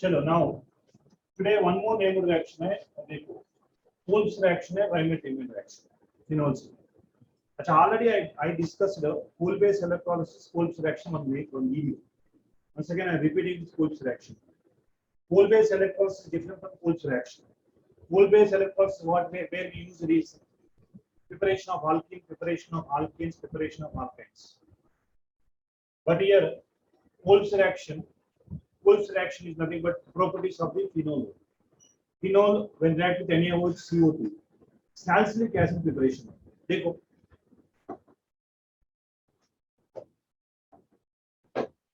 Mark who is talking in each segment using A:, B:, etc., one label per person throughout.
A: चलो now today one more neighbor reaction है देखो Wolff's reaction है Riemann-Tiemann reaction phenols अच्छा already I discussed Wolff based electrolysis Wolff's reaction on video once again I am repeating this Wolff's reaction Wolff based electrolysis is different from Wolff's reaction Wolff based electrolysis what where we use it is preparation of alkene preparation of alkenes preparation of alkynes but here Wolff's reaction is nothing but properties of the phenol. Phenol when react with NaOH CO2, salicylic acid preparation. देखो,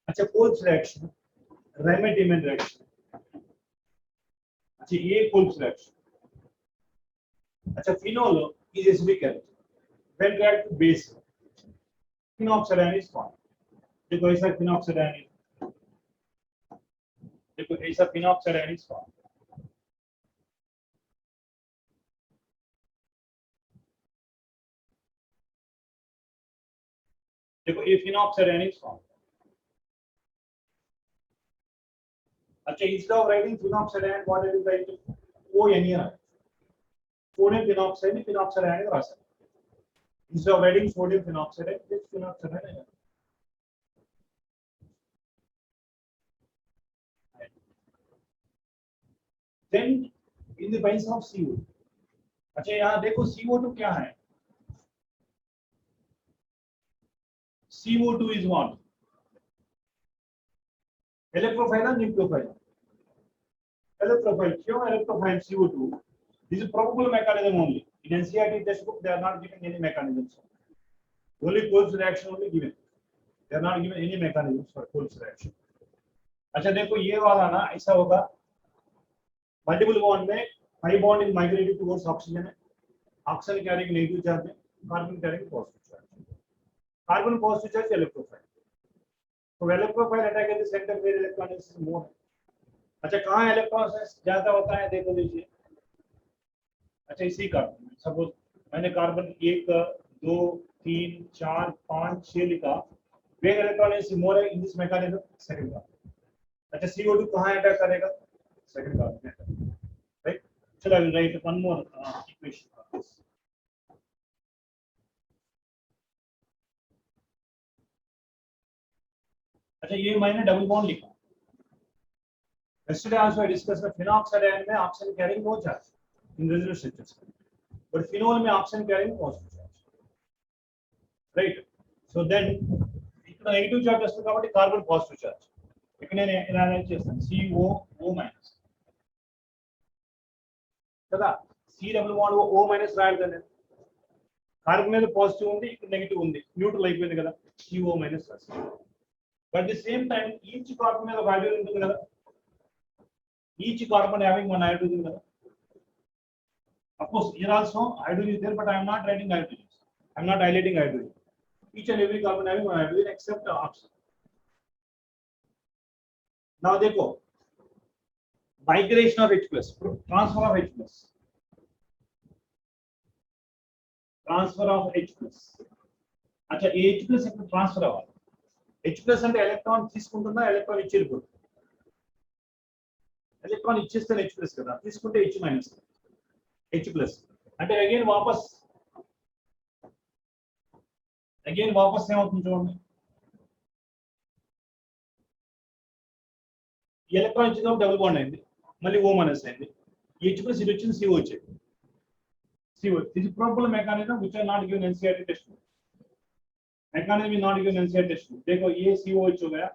A: अच्छा Wolff's reaction, Riemann-Tiemann reaction. अच्छा ये Wolff's reaction. अच्छा phenol is acidic acid. When react with base, phenoxyanion is formed. देखो ऐसा phenoxyanion. देखो ऐसा phenoxyanion is formed. देखो ये phenoxyanion is formed. अच्छा instead of writing phenoxyanion, what are you writing? ONER. Sodium phenoxide, phenoxyanion रहा है. Instead of writing sodium phenoxide, this phenoxyanion. Then in the presence of CO2. अच्छा यहाँ देखो CO2 क्या है? CO2 is what? Electrophile or nucleophile? Electrophile. क्यों electrophile CO2? This is probable mechanism only. In NCERT textbook they are not giving any mechanisms. Only Wolff's reaction only given. They are not given any mechanisms for Wolff's reaction. अच्छा देखो ये वाला ना ऐसा होगा. Multiple bond में pi bond is migrated towards oxygen है. Oxygen carrying negative charge है. Carbon carrying positive charge. Carbon positive charge electrophile. So electrophile attack at the center where electron is more. अच्छा कहाँ इलेक्ट्रॉन ज्यादा होता है देखो लीजिए. अच्छा इसी कार्बन सपोज मैंने कार्बन 1 2 3 4 5 6 लिखा. where electron is more in this mechanism second carbon. अच्छा CO2 कहाँ अटैक करेगा? second carbon. right? चलो I will write one more equation for this. अच्छा ये मैंने डबल बॉन्ड लिखा. Yesterday also I discussed the phenoxyanion में oxygen carrying no charge in resonance structures, but phenol में oxygen carrying positive charge, right? So then ఇక్కడ negative charge వస్తుంది కాబట్టి carbon positive charge. ఇక్కడ నేను ఎనాలైజ్ చేస్తాను CO మైనస్ కదా. C double bond O minus రాయాలి కదా. కార్బన్ మీద పాజిటివ్ ఉంది ఇక్కడ నెగటివ్ ఉంది న్యూట్రల్ అయిపోయింది కదా. CO మైనస్ రాస్తాను. But the same time each carbon మీద వాల్యూ ఉంటుంది కదా. Each carbon having one hydrogen. Of course, here also hydrogen is there, but I am not writing hydrogen. I am not highlighting hydrogen. Each and every carbon having one hydrogen except oxygen. Now देखो, migration of H plus, transfer of H plus, transfer of H plus. अच्छा H plus एक transfer हुआ. H plus అంటే electron తీసుకుంటుందా electron ఇచ్చి వెళ్ళిపోతుంది. electron ఇచ్చేస్తే H plus కదా, తీసుకుంటే H minus H plus అంటే అగైన్ వాపస్ ఏమవుతుంది చూడండి. ఎలక్ట్రాన్ ఇచ్చినప్పుడు డబుల్ బాండ్ అయింది, మళ్ళీ O మైనస్ అయింది. H plus ఇది వచ్చింది CO వచ్చేది. CO this is probable mechanism which are not given NCERT textbook. mechanism is not given NCERT textbook. देखो ये COH हो गया,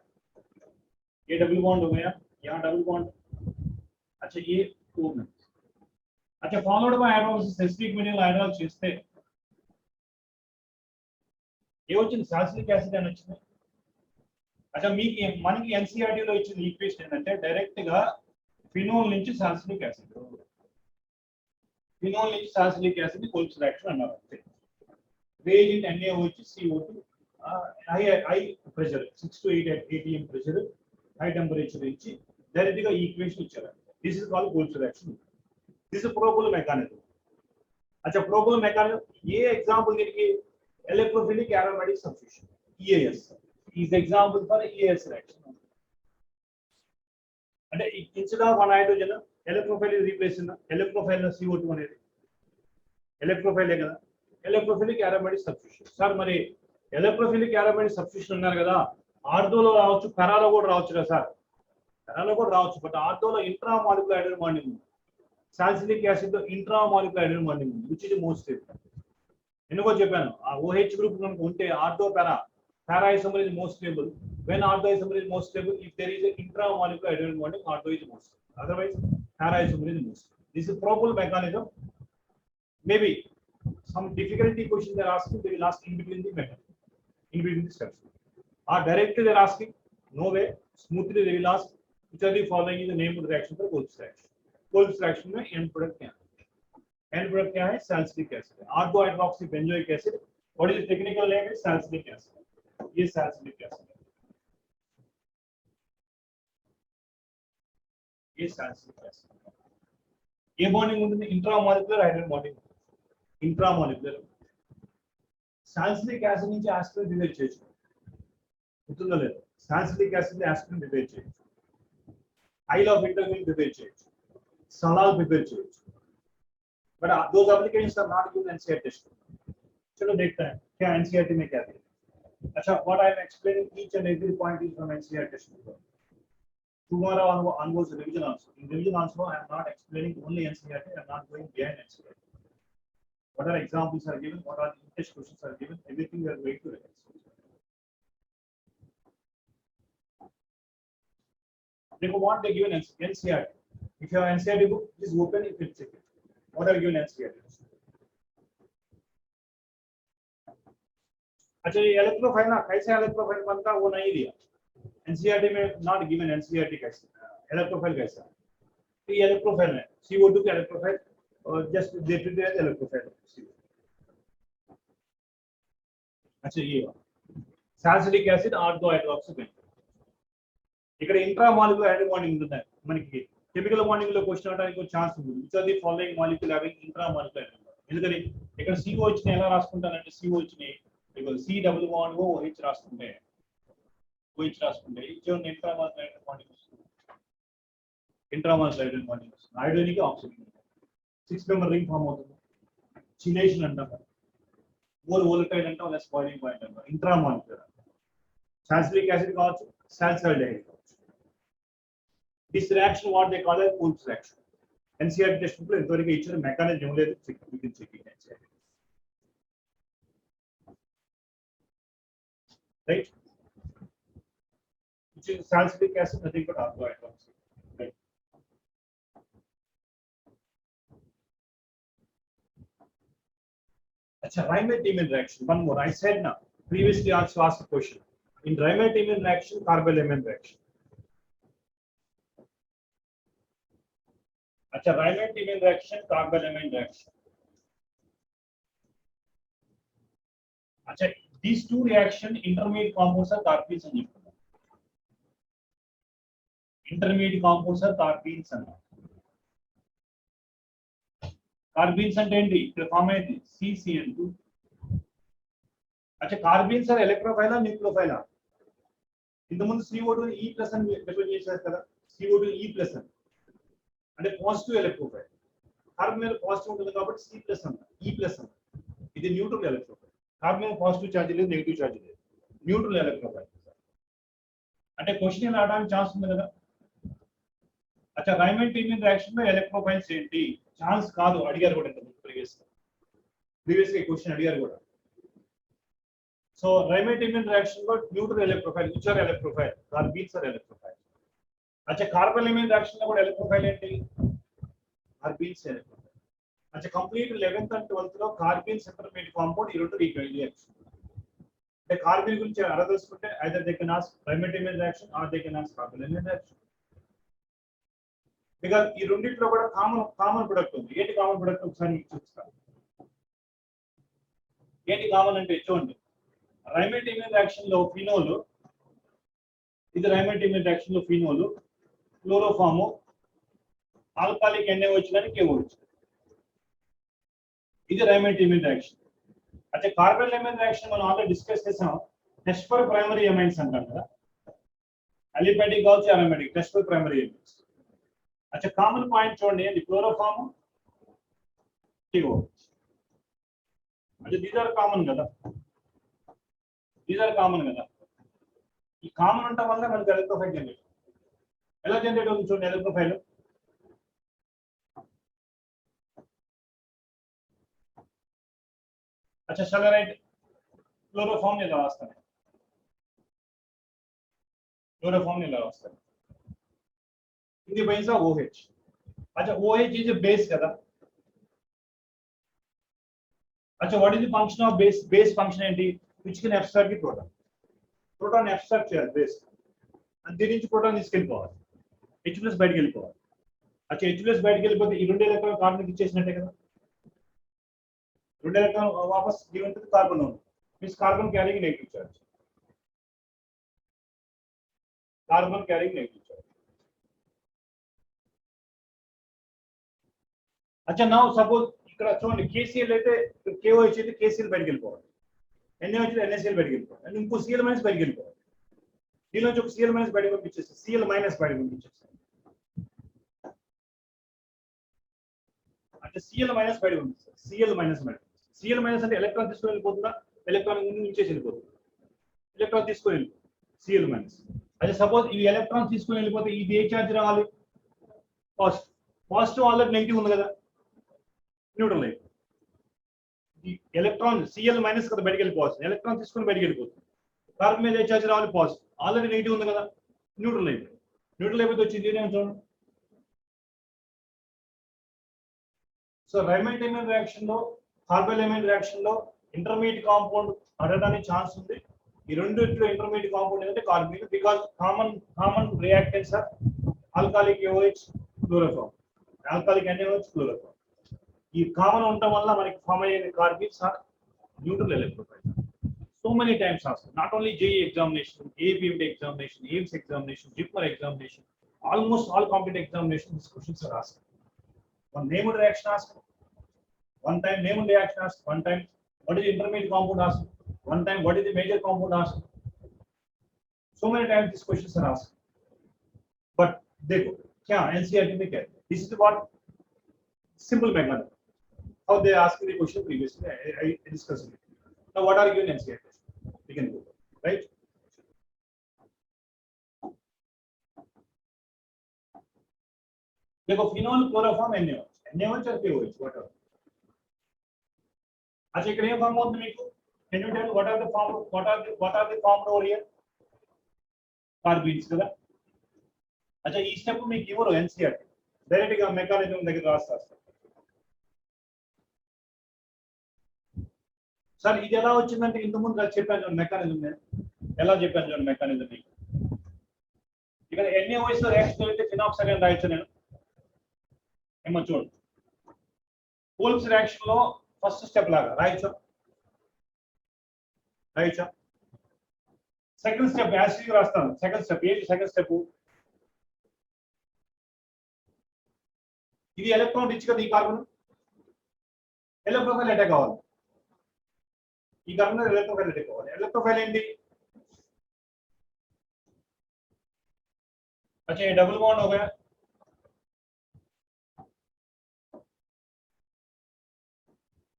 A: ये डबल बॉन्ड हो गया, यहाँ डबल बॉन्ड. अच्छा ये O में. अच्छा फॉलोड बाय हाइड्रोलिसिस एसिडिक मीडिయం హైడ్రాల్ చేస్తే ఏ వచ్చింది సాలిసిలిక్ యాసిడ్ అని వచ్చింది. अच्छा మీకు మనకి ఎన్సీఆర్టీ లో ఇచ్చిన ఈక్వేషన్ ఏంటంటే డైరెక్ట్ గా ఫినోల్ నుంచి సాలిసిలిక్ యాసిడ్ Wolff's reaction అన్నారు అంతే. reagent NaOH CO2 high pressure 6 to 8 atm pressure high temperature ఇచ్చి డైరెక్ట్ గా ఈక్వేషన్ ఇచ్చారు. This is called Wolff's reaction. This is probable mechanism. अच्छा probable mechanism ये example देखिए electrophilic aromatic substitution EAS is the example for EAS reaction. అంటే instead of one hydrogen electrophile is replaced in electrophile CO2 అనేది electrophile కదా electrophilic aromatic substitution sir మరి electrophilic aromatic substitution అన్నారు కదా ఆర్థోలో రావచ్చు పెరాలో కూడా రావచ్చు కదా సార్ పెరాలో కూడా రావచ్చు బట్ ఆర్థోలో ఇంట్రా మాలిక్యులర్ హైడ్రోజన్ బాండింగ్ ఉంది సాలిసిలిక్ యాసిడ్ లో ఇంట్రా మాలిక్యులర్ హైడ్రోజన్ బాండింగ్ ఉంది విచ్ ఇస్ మోస్ట్ స్టేబుల్ ఎందుకో చెప్పాను ఆ OH గ్రూప్ కనుక ఉంటే ortho para isomer is most stable. When ortho isomer is most stable, if there is an intramolecular hydrogen bonding, ortho is most stable. Otherwise, para isomer is most stable. This is probable mechanism. Maybe some difficulty questions they are asking, they will ask in between the mechanism, in between the steps. Or directly they are asking, no way, smoothly they will ask, which are the following is the name of the reaction for Wolff's reaction. Wolff's reaction में end product क्या है? End product क्या है? Salicylic acid. Ortho hydroxybenzoic acid. What is the technical name? Is salicylic acid. ये salicylic acid है. ये salicylic acid. ये bonding होती है intramolecular hydrogen bonding. Intramolecular. Salicylic acid नीचे aspirin डिवेट चाहिए. उतना ले. Salicylic acid ने aspirin डिवेट चाहिए. Isle of intermediate डिवेट चाहिए. Salal डिवेट चाहिए. But those applications are not given in NCERT test. चलो देखते हैं क्या NCERT में क्या दिया. अच्छा, what I am explaining each and every point is from NCERT test paper. Tomorrow onwards revision also. In revision also, I am not explaining only NCERT. I am not going behind NCERT. What are examples are given? What are the test questions are given? Everything we are going to revise. Think of what they given NCERT. If you have NCERT book, please open it and check it. What are given NCERT? अच्छा ये electrophile ना कैसे electrophile बनता वो नहीं दिया NCERT में not given NCERT कैसे इलेक्ट्रोफाइल कैसा तो ये इलेक्ट्रोफाइल है CO2 का इलेक्ट्रोफाइल और just they treat as electrophile अच्छा ये सैलिसिलिक एसिड ఆర్థో హైడ్రాక్సీ ఇక్కడ ఇంట్రా మాలిక్యులర్ హైడ్రోజన్ బాండింగ్ ఉంటుంది మనకి కెమికల్ బాండింగ్ లో క్వశ్చన్ అవడానికి ఛాన్స్ ఉంది which are the following molecule having intra molecular hydrogen ఎందుకని ఇక్కడ COH ని ఎలా రాసుకుంటానంటే COH ని because C double bond OH రాసుకుంటే OH రాసుకుంటే ఇచ్చేውን ఇంట్రామాలిక్యులర్ బాండింగ్ వస్తుంది ఇంట్రామాలిక్యులర్ హైడ్రోజన్ బాండింగ్ వస్తుంది హైడ్రోజన్ కి ఆక్సిజన్ 6 మెంబర్ రింగ్ ఫామ్ అవుతుంది చిలేషన్ అంటారు మోర్ వోలటైల్ అంటాం లెస్ బాయిలింగ్ పాయింట్ అంటారు ఇంట్రామాలిక్యులర్ సాలిసిలిక్ యాసిడ్ కావచ్చు సాలిసైల్డిహైడ్ కావచ్చు this reaction what they call as Wolff's reaction NCERT test లో ఇంతవరకు ఇచ్చిన మెకానిజం ఏం లేదు check NCERT right, which is salicylic acid, nothing but ortho hydroxy. Right. Achha, Riemann-Tiemann reaction. One more. I said now. Previously, also asked a question. In Riemann-Tiemann reaction, carbon-Lehmann reaction. Achha, Riemann-Tiemann reaction, carbon-Lehmann reaction. Achha. These two reaction intermediate compounds are carbenes and intermediate compounds are carbenes and carbenes and the form is CCN2. अच्छा carbenes are electrophile or nucleophile ఇంత ముందు CO2 E+ అని define చేశారు కదా CO2 E+ అంటే positive electrophile carbon మీద positive ఉంటుంది కాబట్టి C+ అన్న E+ అన్న ఇది న్యూట్రల్ ఎలక్ట్రోఫైల్ కార్బన్ మీద పాజిటివ్ ఛార్జ్ లేదు నెగటివ్ ఛార్జ్ లేదు న్యూట్రల్ ఎలక్ట్రోఫైల్ అంటే క్వశ్చన్ ఇలా రావడానికి ఛాన్స్ ఉంది కదా అచ్చా Riemann-Tiemann రియాక్షన్ లో ఎలక్ట్రోఫైల్స్ ఏంటి ఛాన్స్ కాదు అడిగారు కూడా ప్రీవియస్ గా క్వశ్చన్ అడిగారు కూడా సో Riemann-Tiemann రియాక్షన్ లో neutral electrophile which are electrophile carbenes are electrophile అచ్చా కార్బన్-Lehmann రియాక్షన్ లో కూడా ఎలక్ట్రోఫైల్ ఏంటి కార్బీన్స్ ఎలక్ట్రోఫైల్ अच्छा कंप्लीट 11th and 12th లో కార్బీన్స్ ఇంటర్మీడియట్ కాంపౌండ్ ఈ రెండు రీకైలియేషన్ అంటే కార్బన్ గురించి అడగదలుచుకుంటే either they can ask Riemann-Tiemann reaction or they can ask కార్బన్-Lehmann రియాక్షన్ బికాజ్ ఈ రెండిట్లో కూడా కామన్ ప్రొడక్ట్ ఉంది ఏంటి కామన్ ప్రొడక్ట్ ఒకసారి చూపిస్తాను ఏంటి కామన్ అంటే చూడండి Riemann-Tiemann రియాక్షన్ లో ఫినోల్ ఇది Riemann-Tiemann రియాక్షన్ లో ఫినోల్ క్లోరోఫామ్ ఆల్కహాలిక్ NaOH కానీ KOH ఇది Riemann-Tiemann రియాక్షన్ అంటే కార్బన్-Lehmann రియాక్షన్ మనం ఆల్రెడీ డిస్కస్ చేసాం టెస్ట్ ఫర్ ప్రైమరీ ఎమైన్స్ అంటాం కదా అలిపాటిక్ కావచ్చు aromatic test for primary amines अच्छा కామన్ పాయింట్ చూడండి ఇది క్లోరోఫామ్ టిఓ అంటే దీస్ ఆర్ కామన్ కదా ఈ కామన్ ఉండటం వల్ల మనకి ఎలక్ట్రోఫైల్ జనరేట్ ఎలా జనరేట్ అవుతుంది చూడండి ఎలక్ట్రోఫైల్ अच्छा shall I write chloroform ఇలా రాస్తాను chloroform ఇలా రాస్తాను ఇది బేస్ ఆఫ్ OH अच्छा OH is a base కదా अच्छा what is the function of base function ఏంటి which can abstract the proton abstract చేయాలి base and దీని నుంచి proton తీసుకెళ్ళిపోవాలి H+ బయటికి వెళ్ళిపోవాలి अच्छा H+ బయటికి వెళ్ళిపోతే ఈ రెండు ఎలక్ట్రాన్ కార్బన్ ఇచ్చేసినట్టే కదా రెండు ఎలక్ట్రాన్ వాపస్ given to carbon means carbon carrying negative charge अच्छा now suppose ఇక్కడ చూడండి KCl అయితే KOH అయితే KCl బయటికి వెళ్ళిపోవాలి NaOH అయితే NaCl బయటికి వెళ్ళిపోవాలి అండ్ ఇంకో Cl- బయటికి వెళ్ళిపోవాలి దీని నుంచి ఒక Cl- బయటికి పంపించేసి Cl- బయటికి పంపించేసి అంటే Cl- బయటికి పంపిస్తారు Cl- అంటే ఎలక్ట్రాన్ తీసుకొని వెళ్ళిపోతుందా ఎలక్ట్రాన్ నుంచి వెళ్ళిపోతుంది ఎలక్ట్రాన్ తీసుకొని వెళ్ళిపోతుంది Cl-. అదే సపోజ్ ఈ ఎలక్ట్రాన్ తీసుకొని వెళ్ళిపోతే ఇది ఏ చార్జ్ రావాలి పాజిటివ్ ఆల్రెడీ నెగిటివ్ ఉంది కదా న్యూట్రల్ అయిపోతుంది ఈ ఎలక్ట్రాన్ Cl- కదా బయటికి వెళ్ళిపోవచ్చు ఎలక్ట్రాన్ తీసుకొని బయటికి వెళ్ళిపోతుంది కార్బన్ మీద ఏ చార్జ్ రావాలి పాజిటివ్ ఆల్రెడీ నెగిటివ్ ఉంది కదా న్యూట్రల్ అయిపోతే వచ్చింది ఏమో చూడండి సో రైమండ్ రియాక్షన్ లో కార్బోలైమైన్ రియాక్షన్ లో ఇంటర్మీడియట్ కాంపౌండ్ అడగడానికి ఛాన్స్ ఉంది ఈ రెండిట్లో ఇంటర్మీడియట్ కాంపౌండ్ ఏంటంటే carbon because common reactants are alcoholic OH chloroform alcoholic NaOH chloroform ఈ కామన్ ఉండటం వల్ల మనకి ఫామ్ అయ్యే carbons are neutral electrophile so many times ask not only JEE examination APMT examination AIIMS examination JIPMER examination almost all competitive examinations these questions are asked one named reaction asked one time named reaction asked one time what is the intermediate compound asked one time what is the major compound asked so many times these questions are asked but देखो क्या NCERT में क्या this is what simple mechanism how they asked the question previously I discussed it now what are you in NCERT we can go right देखो phenol chloroform NaOH और KOH whatever अच्छा ఇక్కడ ఏం form అవుతుంది మీకు can you tell what are the formed over here carbons కదా अच्छा ఈ స్టెప్ మీకు ఇవ్వరు NCERT డైరెక్ట్ గా మెకానిజం దగ్గర రాస్తారు సార్ ఇది ఎలా వచ్చిందంటే ఇంతకుముందు చెప్పాను మెకానిజం ఎలా చెప్పాను చూడండి మెకానిజం మీకు ఇక్కడ NaOH లో రియాక్షన్ జరిగితే ఫినాక్సైడ్ అని రాయొచ్చు నేను ఏమో చూడండి పోల్స్ రియాక్షన్ లో ఫస్ట్ స్టెప్ లాగా రాయొచ్చు సెకండ్ స్టెప్ యాసిడ్ రాస్తాను సెకండ్ స్టెప్ ఏంటి సెకండ్ స్టెప్ ఇది ఎలక్ట్రాన్ రిచ్ కదా ఈ కార్బన్ ఎలక్ట్రోఫైల్ అటాక్ కావాలి ఈ కార్బన్ ఎలక్ట్రోఫైల్ అటాక్ కావాలి ఎలక్ట్రోఫైల్ ఏంటి अच्छा ये डबल बॉन्ड हो गया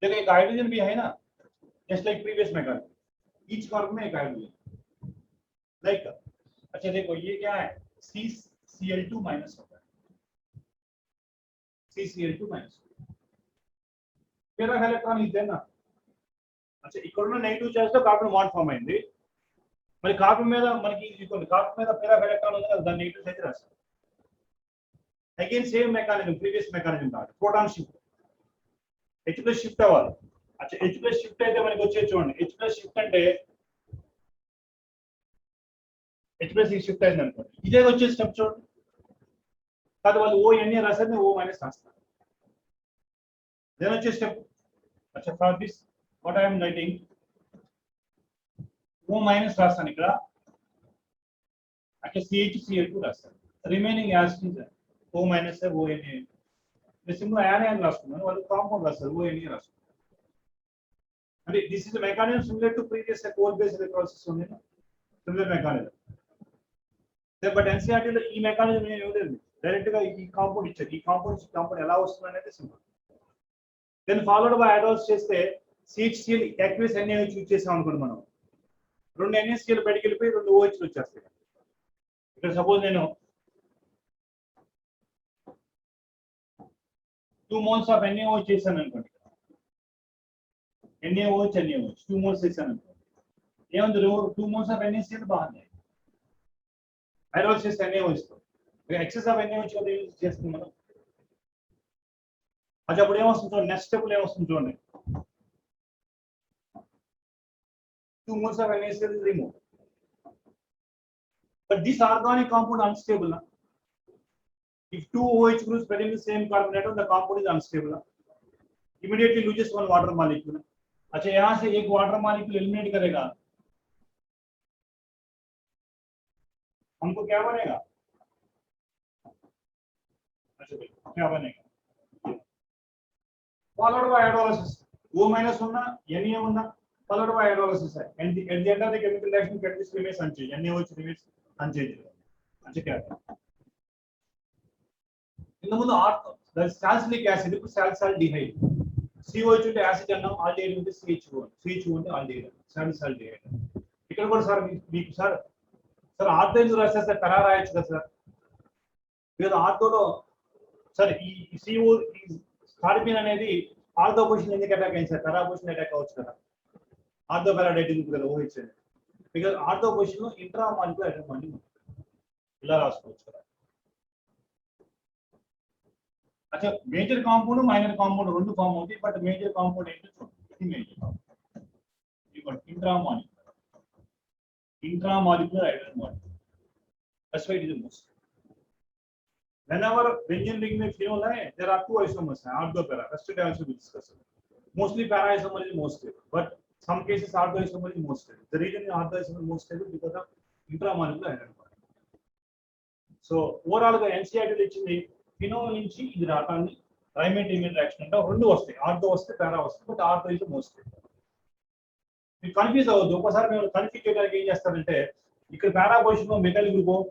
A: देखो एक हाइड्रोजन भी है ना just like previous method each carbon में एक हाइड्रोजन लाइक अच्छा देखो ये क्या है CCl2 माइनस होता है CCl2 माइनस पैरा इलेक्ट्रॉन इधर ना अच्छा ఇక్కడ ఉన్న నెగటివ్ చార్జ్ తో కార్బన్ బాండ్ ఫామ్ అయింది మరి కార్బన్ మీద మనకి ఇది కార్బన్ మీద पैरा इलेक्ट्रॉन ఉంది కదా దాని నెగటివ్ చార్జ్ రాస్తారు again same mechanism previous mechanism కాదు ప్రోటాన్ షిఫ్ట్ H+ షిఫ్ట్ అవ్వాలి अच्छा H+ షిఫ్ట్ అయితే మనకి వచ్చే చూడండి H+ షిఫ్ట్ అంటే H+ షిఫ్ట్ అయింది అనుకోండి ఇదే వచ్చే స్టెప్ చూడండి కాదు వాళ్ళు ONA రాసారు O- రాస్తారు దేని వచ్చే స్టెప్ अच्छा for this what I am writing O- రాస్తాను ఇక్కడ अच्छा CH2 రాస్తాను remaining as it is O- ONA simple యానే అని రాసుకున్నాను వాళ్ళు కాంపౌండ్ రాస్తారు ONA రాస్తారు అంటే this is the mechanism similar to previous Kolbe based electrolysis ఉంది సిమిలర్ మెకానిజం బట్ NCERT లో ఈ మెకానిజం ఏమీ లేదు డైరెక్ట్ గా ఈ కాంపౌండ్ ఇచ్చారు, ఈ కాంపౌండ్ ఎలా వస్తుంది అనేది సింపుల్. దెన్ ఫాలోడ్ బై అడాల్స్ చేస్తే CHCl యాక్వియస్ NaOH యూజ్ చేసాం అనుకోండి, మనం 2 NaCl బయటికి వెళ్ళిపోయి 2 OH వచ్చేస్తాయి. ఇక్కడ సపోజ్ నేను 2 moles ఆఫ్ NaOH చేశాను అనుకోండి, NaOH 2 moles చేశాను అనుకోండి, ఏముంది 2 moles ఆఫ్ NaCl బాగుంది, హైడ్రాలిసిస్ చేస్తే NaOH తో ఎక్సెస్ ఆఫ్ NaOH కదా యూజ్ చేస్తుంది మనం. అది అప్పుడు ఏమొస్తుంది చూడండి, నెక్స్ట్ స్టెప్ ఏమొస్తుంది చూడండి, 2 moles of NaCl is removed. But this organic compound unstable. If 2 OH groups present in the same carbon atom, the compound is unstable. Immediately loses one water molecule. अच्छा, यहाँ से एक वाटर मॉलिक्यूल एलिमिनेट करेगा, हमको क्या बनेगा? अच्छा क्या बनेगा? Followed by hydrolysis. O minus होना, Na होना, followed by hydrolysis है. And at the end of the chemical reaction, catalyst remains unchanged. NaOH remains unchanged. अच्छा क्या है? ఇంత ముందు సాల్సిలిక్ యాసిడ్, ఇప్పుడు సాల్సిల్డిహైడ్, COH ఉంటే యాసిడ్ అన్నాం, ఆల్డిహైడ్ ఉంటే CH2 ఉంటే ఆల్డిహైడ్, సాల్సిల్డిహైడ్. ఇక్కడ కూడా సార్ మీకు సార్ ఆర్థో ఎందుకు రాస్తారు సార్, పెరా రాయొచ్చు కదా సార్. లేదా ఆర్థోలో సార్ ఈ CO కార్బిన్ అనేది ఆర్థో పొజిషన్ ఎందుకు అటాక్ అయింది సార్, పెరా పొజిషన్ అటాక్ అవ్వచ్చు కదా, ఆర్థో పెరాడైట్ ఉంది కదా OH అనేది, బికాజ్ ఆర్థో పొజిషన్ లో ఇంట్రా మాలిక్యులర్ అటాక్ ఉంది, ఇలా రాసుకోవచ్చు కదా. अच्छा, मेजर कांपाउंड माइनर कांपाउंड రెండు ఫామ్ అవుతాయి, బట్ మేజర్ కాంపౌండ్ ఏంటో చూడండి, ఇది major compound, intramolecular hydrogen molecule. That's why it is the most. Whenever benzene ring में phenol है, there are 2 isomers, ortho para. Yesterday also we discussed. Mostly para isomer is most stable, but some cases ortho isomer is most stable. The reason ortho isomer is most stable because of intramolecular hydrogen molecule. So overall గా NCERT లో ఇచ్చింది phenol నుంచి ఇది రావటాన్ని ట్రైమెటైమిన్ reaction అంటే రెండు వస్తాయి, ortho వస్తే para వస్తాయి, బట్ ఆర్థో ఇస్ మోస్ట్. మీరు కన్ఫ్యూజ్ అవ్వద్దు. ఒకసారి మేము కన్ఫ్యూజ్ చేయడానికి ఏం చేస్తారంటే, ఇక్కడ పారా పొజిషన్ లో metal group,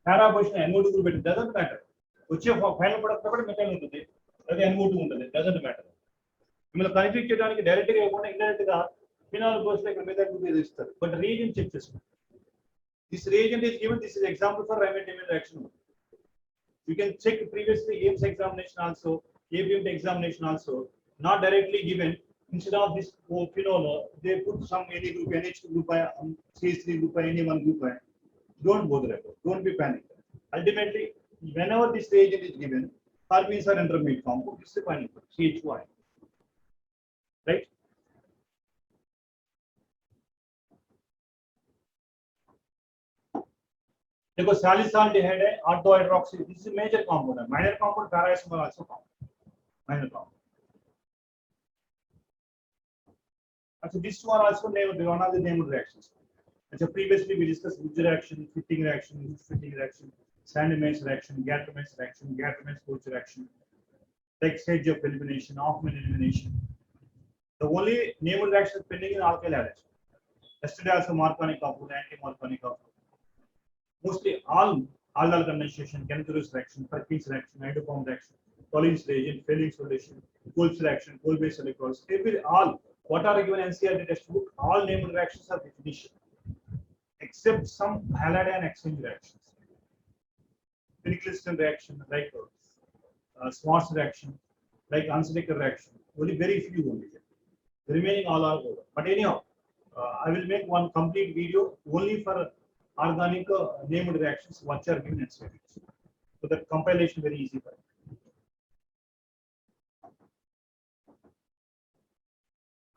A: para position NO2 group పెట్టి డజంట్ మ్యాటర్, వచ్చే ఫైనల్ ప్రొడక్ట్ కూడా మెటల్ ఉంటుంది, అదే NO2 ఉంటుంది, డజంట్ మ్యాటర్. మిమ్మల్ని కన్ఫ్యూజ్ చేయడానికి డైరెక్ట్ గా ఇవ్వకుండా ఇండైరెక్ట్ గా ఫినాల్ పోస్ట్ ఇక్కడ మెటల్ గ్రూప్ ఇస్తారు, బట్ రియేజెంట్ చెక్ చేసుకోండి. This reagent is given, this is example for ట్రైమెటైమిన్ reaction. You can check previously AIMS examination also, ABMT examination also, not directly given. Instead of this phenol, they put some any group, NH group, CH3 group, any1 group. Don't bother about it. Don't be panicked. Ultimately, whenever this reagent is given, carbons are intermediate compound. This is the final CH2. Right? देखो salicylaldehyde है, ortho hydroxy, this is major compound है, minor compound para isomer also found, minor compound. अच्छा, these two are also named, one of the named reactions. अच्छा, previously we discussed Wurtz reaction, fitting reaction, fitting reaction, Sandemann's reaction, Gattermann's reaction, Gattermann's reaction, like stage of elimination, Hoffman elimination. The only named reaction pending in alkyl halide. Yesterday also Marconi compound, anti-Marconi compound. Mostly all aldol condensation, Cantor's reaction, Perkin's reaction, hydroform reaction, Collins reagent, Fehling solution, Kolb's reaction, Kolbe-based electrolysis, every all what are given NCERT textbook, all named reactions are definition, except some halide and exchange reactions. Finckelstein reaction, like Schwarz reaction, like Unsedecker reaction, only very few only. The remaining all are over. But anyhow, I will make one complete video only for organic named reactions which are given in series, so that compilation very easy for it.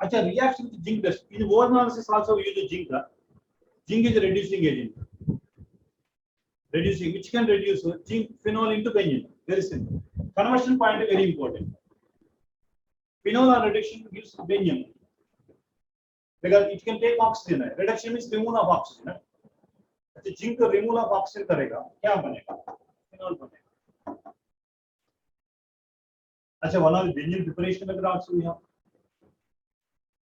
A: Acha, reaction with zinc dust in ore analysis also we use zinc. Zinc is a reducing agent, reducing which can reduce zinc phenol into benzene. Very simple. Conversion point is very important. Phenol on reduction gives benzene because it can take oxygen. Reduction means removal of oxygen. अच्छा, zinc removal of oxygen करेगा, क्या बनेगा? Phenol बनेगा. अच्छा, one of the benzene preparation method also we have.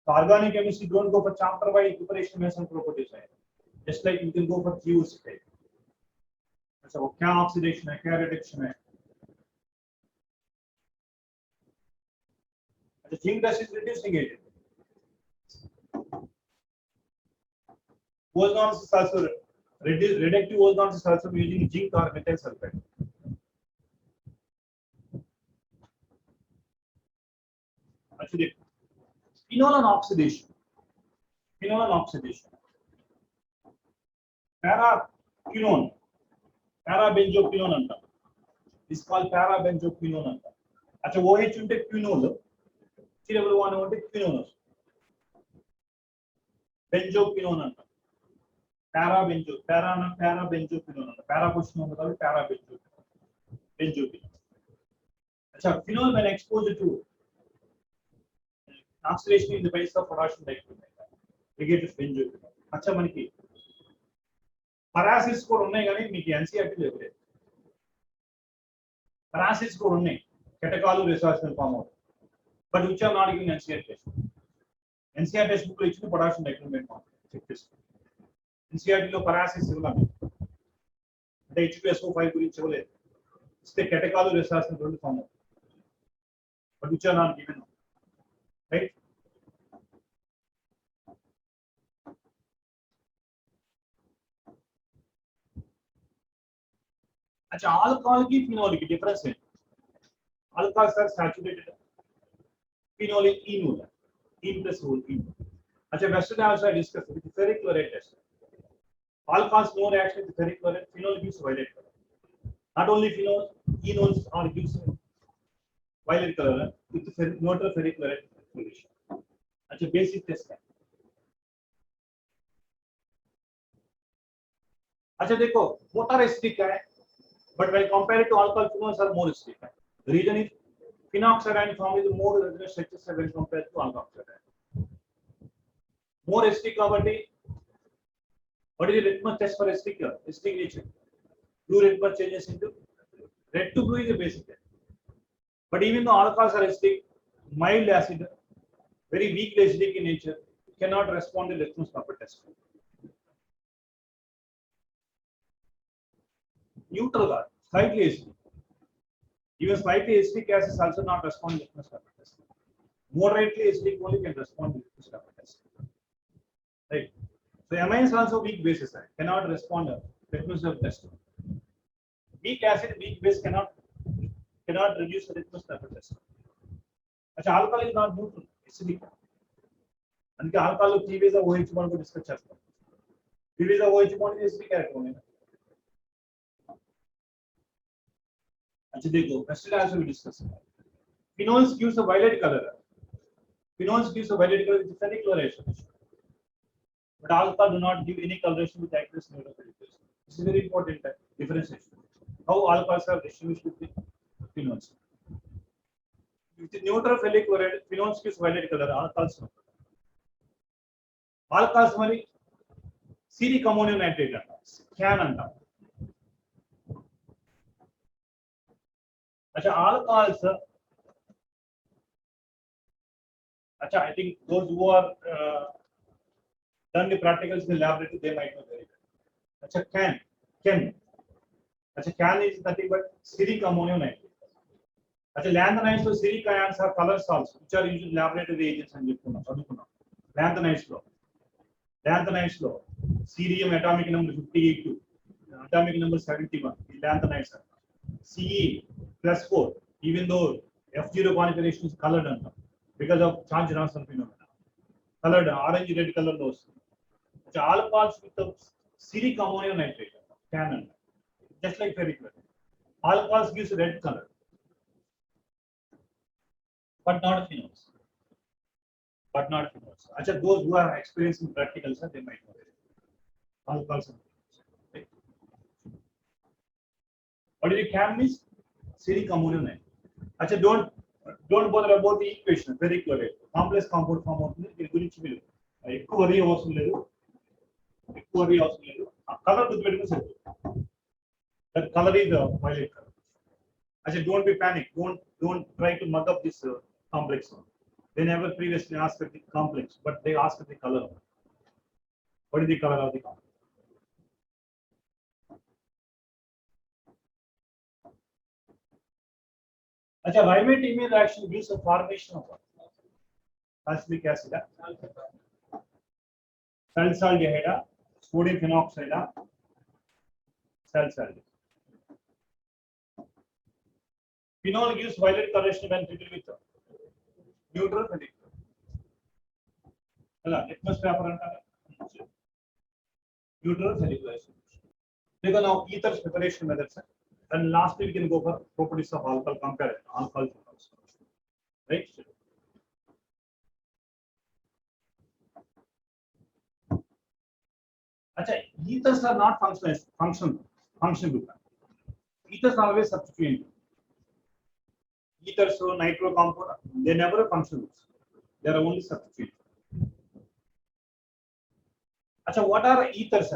A: So organic chemistry don't go for chapter by preparation में some properties है. Just like you can go for QC type. अच्छा वो क्या ऑक्सीडेशन है, क्या रिडक्शन है? अच्छा zinc dust is reducing agent. Ozone is also reductive ozone is also using zinc or metal sulfide. Actually, phenol and oxidation. Phenol and oxidation. Paraquinone. Parabenzoquinone anta. This is called parabenzoquinone anta. अच्छा OH ఉంటే quinol. COO ఉంటే quinone. Benzoquinone anta. Parabenzoquinone anta. Para question होगा तो parabenzoquinone. अच्छा phenol when exposed to oxidation in the base of potassium dichromate. Negative benzoquinone. अच्छा మనకి paracids కూడా ఉన్నాయి కానీ మీకు NCERT లేదు. Paracids కూడా ఉన్నాయి. Catechol resorption form out. But which are not in NCERT test. NCERT test book లో ఇచ్చిన potassium dichromate form. Check this. NCERT లో paracids ఇవ్వలేదు. అంటే H2SO5 గురించి ఇవ్వలేదు. ఇస్తే Catechol resorption రెండు form out. But which are not given. Right? अच्छा alcohol की phenol की difference है. Alcohols are saturated. Phenol is enol. En plus whole enol. अच्छा western also I discussed with ferric chloride test. Alcohols no reaction with ferric chloride. Phenol gives violet color. Not only phenol, enols are gives violet color with neutral ferric chloride solution. अच्छा basic test है. अच्छा देखो water acidic है. But when compared to alcohol, phenols are more acidic. The reason is phenoxidine form is more resistant when compared to alkoxide. More acidic property. What is the litmus test for acidic? Acidic nature. Blue litmus changes into red to blue is a basic test. But even though alcohols are acidic, mild acid, very weak acidic in nature, cannot respond to litmus paper test. Neutral guard, slightly acidic. Even slightly acidic acids also not respond to litmus paper test. Moderately acidic only can respond to litmus paper test. Right. So amines also weak bases cannot respond to litmus paper test. Weak acid, weak base cannot reduce the litmus paper test. अच्छा alcohol is not neutral, acidic. అందుకే alcohol లో PBase OH bond को discuss చేస్తాం. PBase OH bond is acidic character होने. अच्छा देखो first also we discuss. Phenols gives a violet color. Phenols gives a violet color with ferric coloration. But alcohol do not give any coloration with aqueous neutrophilic. This is very important differentiation. How alcohols are distinguished with the phenols. With the neutrophilic chloride, phenols gives violet color. Alcohols no. Alcohols mari ceric ammonium nitrate anta. CAN anta. अच्छा alcohols. अच्छा I think those who are done the practicals in the laboratory they might know very well. अच्छा CAN. अच्छा CAN is nothing but ceric ammonium nitrate. अच्छा lanthanides లో ceric ions are color salts which are used in laboratory reagents అని చెప్పుకున్నాం. Lanthanides లో cerium atomic number 52, atomic number 71. The lanthanides are Ce +4 even though F0 configuration is colored because of charge transfer phenomena. Colored orange red color లో వస్తుంది. Alcohols with the ceric ammonium nitrate CAN just like ferric chloride. Alcohols gives red color but not phenols. Achha those who are experiencing practicals they might know it. Alcohols. Right? What is the CAN means? Ceric ammonium nitrate. Achha don't bother about the equation ferric chloride. Complex compound form అవుతుంది. దీని గురించి మీరు ఎక్కువ వరి అవసరం లేదు. ఆ colour గుర్తుపెట్టుకుని సరిపోతుంది. That color is violet color. Achha don't be panic. Don't try to mug up this complex one. They never previously asked the complex, but they asked the color. What is the color of the complex? अच्छा, ribose-imine reaction gives a formation of salicylic acid, salicylaldehyde, sodium phenoxide, salicylaldehyde. Phenol gives violet coloration when treated with neutrophilic. Litmus paper antaru. Neutrophilic. Because now ethers preparation methods, and lastly we can go for properties of alcohol comparison. Alcohol also. Right? Achha, ethers are not function group. Ethers are always substituent. Ethers, so nitro compound, they never function groups. They are only substituent. Achha, what are ethers?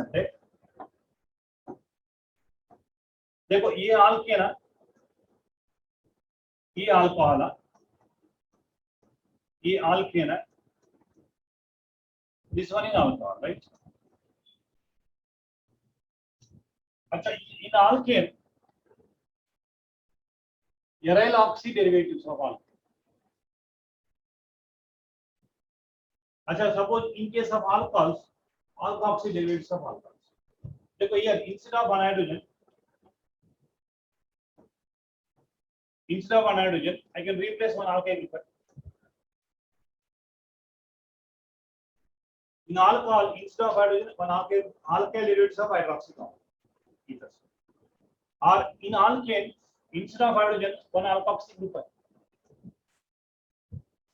A: देखो ये alkane है, ये alcohol है, ये alkane है. This one is alcohol, right? अच्छा, in alkane, aryl oxy derivatives of alkane. अच्छा, suppose in case of alcohols, alkoxy derivatives of alcohols. देखो here instead of one hydrogen, I can replace one alkyl group. In alcohol, instead of hydrogen, one alkyl derivatives of hydroxy compound, ethers. Or in alkane, instead of hydrogen, one alkoxy group.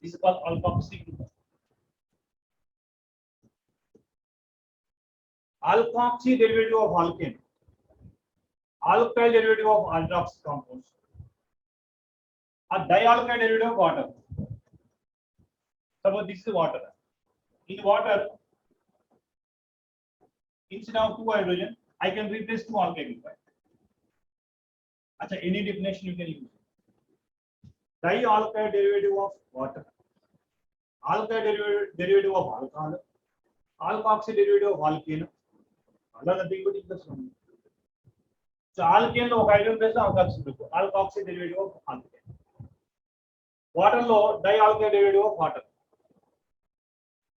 A: This is called alkoxy group. Alkoxy derivative of alkane, alkyl derivative of hydroxy compounds, a dialkyl derivative of water. Suppose this is water. In water, instead of two hydrogen, I can replace two alkyl group. Achha, any definition you can use. Dialkyl derivative of water, alkyl derivative of alcohol, alkoxy derivative of alkane. Nothing but ethers. So alkane lo hydrogen base alkoxy group, alkoxy derivative of alkane. Water lo dialkyl derivative of water.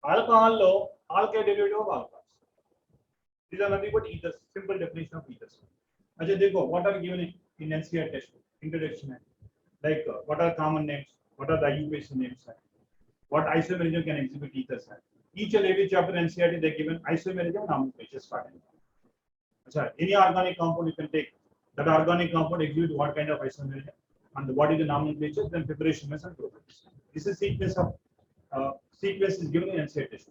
A: Alcohol lo alkyl derivative of alcohol. These are nothing but ethers. Simple definition of ethers. Ajay, देखो, what are given in NCERT test introduction? Like what are common names? What are the IUPAC names? What isomerism can exhibit ethers? Each and every chapter NCERT they given isomerism nomenclature starting. Achha, any organic compound you can take. That organic compound exhibit what kind of isomerism and what is the nomenclature, then preparation methods and properties. This is sequence of sequence is given in NCERT test.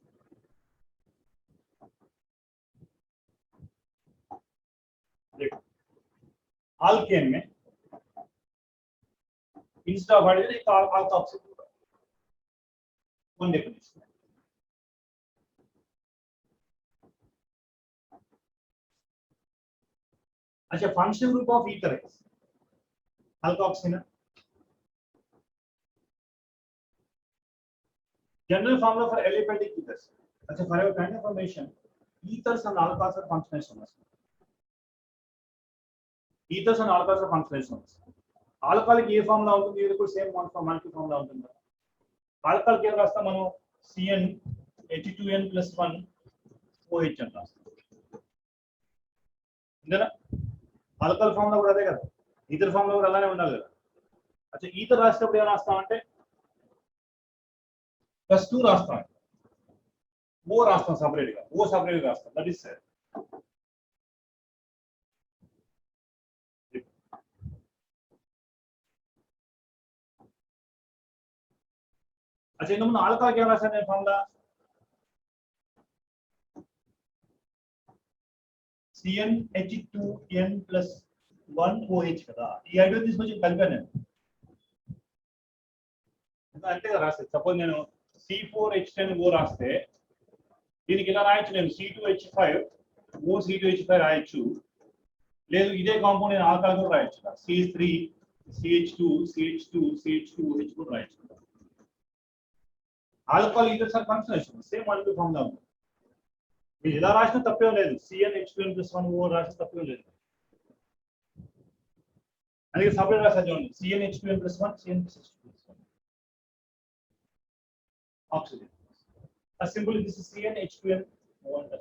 A: Alkane में instead of hydrogen एक alkoxy group है. One definition. अच्छा, functional group of ether is alkoxy ना. General formula for aliphatic ethers. अच्छा, for your kind of information, ethers and alcohols are functional. Ethers and alcohols are functional. Alcohol की ये formula होती है, बिल्कुल same one formula की formula होती है. Alcohol के रास्ता मानो CN H2N plus 1 OH चल रहा है. इधर alcohol formula కూడా అదే కదా, ether formula కూడా అలానే ఉండాలి కదా. अच्छा, ether రాసేటప్పుడు ఏం రాస్తామంటే +2 రాస్తాం, O రాస్తాం సెపరేట్ గా, O సెపరేట్ గా రాస్తాం. That is sir. अच्छा, इन ముందు ఆల్కహాల్ కి ఏం రాశాను నేను ఫార్ములా CnH2n plus 1 OH కదా. ఈ ఐడియా తీసుకొచ్చి కలిపాను నేను అంటే రాసేది. సపోజ్ నేను C4H10O రాస్తే దీనికి ఇలా రాయొచ్చు, నేను C2H5 O C2H5 రాయొచ్చు. లేదు ఇదే కాంపౌండ్ నేను ఆల్కహాల్ కూడా రాయొచ్చు, C3 CH2 CH2 CH2OH కూడా రాయొచ్చు. Alcohol ethers are functional, same multi formula ఉంది. మీరు ఇలా రాసిన తప్పేం లేదు, CnH2n plus 1 O రాసిన తప్పేం లేదు. అందుకే సపరేట్ రాసా చూడండి CnH2n + 1 CnH2 + 1 oxygen. As simple this is CnH2n 1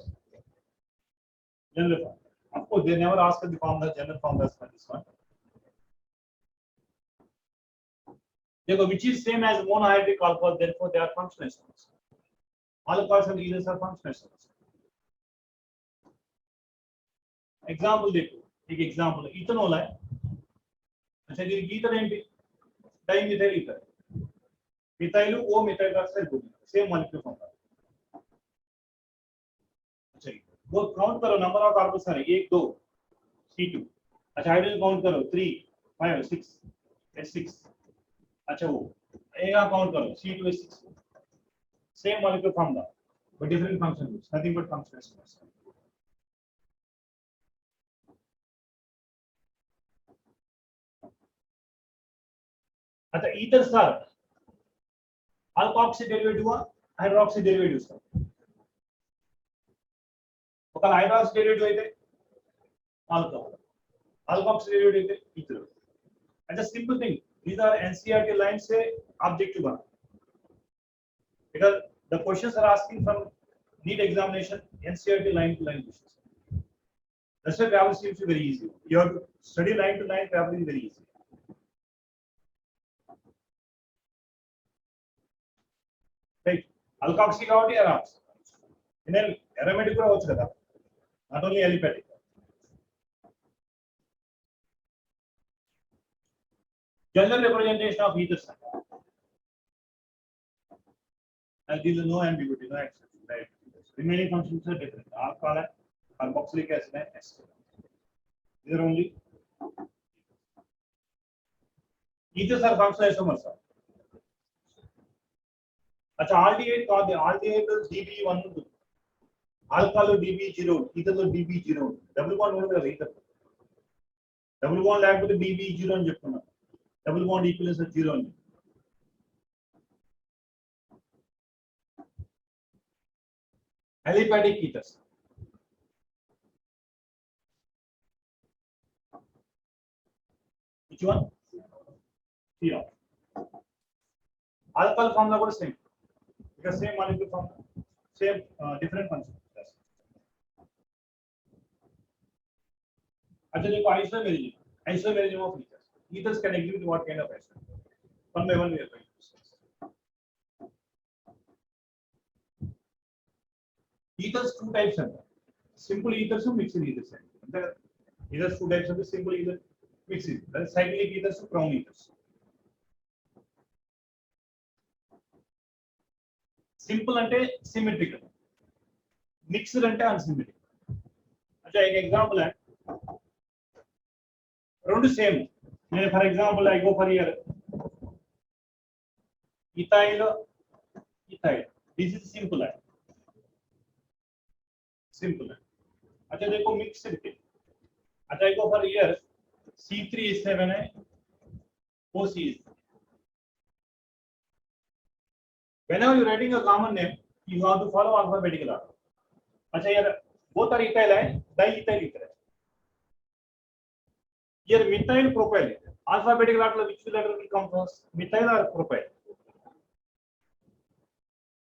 A: general form. Of course they never ask the formula general formulas for this one. देखो which is same as monohydric alcohol, therefore they are functional isomer. Alcohols and ethers are functional isomers. Example देखो एक example ethanol है अच्छा ये ether ఏంటి dimethyl ether methyl O methyl oxide group same molecule form कर अच्छा वो count करो नंबर ऑफ कार्बन्स है 1 2 C2 अच्छा हाइड्रोजन काउंट करो 3 5 6 S6 अच्छा वो एगा काउंट करो C2H6 सेम मॉलिक्यूल फॉर्म दा but different function groups nothing but functional isomers. अच्छा ethers are alkoxy derivative hydroxy derivative sir ఒక hydroxy derivative అయితే alcohol alkoxy derivative అయితే ether and the simple thing these are NCERT lines से objective one because the questions are asking from NEET examination NCERT line to line questions that's why travel seems to be very easy you have to study line to line travel is very easy. Right, alkoxy కాబట్టి aroms then aromatic కూడా వచ్చు కదా not only aliphatic. General representation of ethers and there is no ambiguity no exception right remaining functions are different alcohol and carboxylic acid and ester these are only ethers are functional isomers sir. अच्छा aldehyde కాదు aldehyde DB1 ఉంటుంది alcohol లో DB0 ether లో DB0 double bond ఉండదు కదా ether double bond లేకపోతే DB0 అని చెప్తున్నా డబుల్ బాండ్ ఈక్వలెన్స్ 0 అని aliphatic ethers which one phenol alcohol formula కూడా same because same molecule formula same different function अच्छा देखो isomerism of ethers can exhibit what kind of isomerism one by one we are going to discuss ethers two types are simple ethers and mixed ethers ethers two types are simple ether mixed ether that is cyclic ethers and crown ethers simple అంటే symmetrical mixed అంటే unsymmetrical अच्छा एक example है రెండు same నేను for example I go for here ethyl this is simple है अच्छा देखो मिक्स्ड के अच्छा I go for here C3H7 है OC whenever you writing a common name you have to follow alphabetical order अच्छा यार both are ethyl है diethyl ether है here methyl propyl alphabetical order which letter will come first methyl or propyl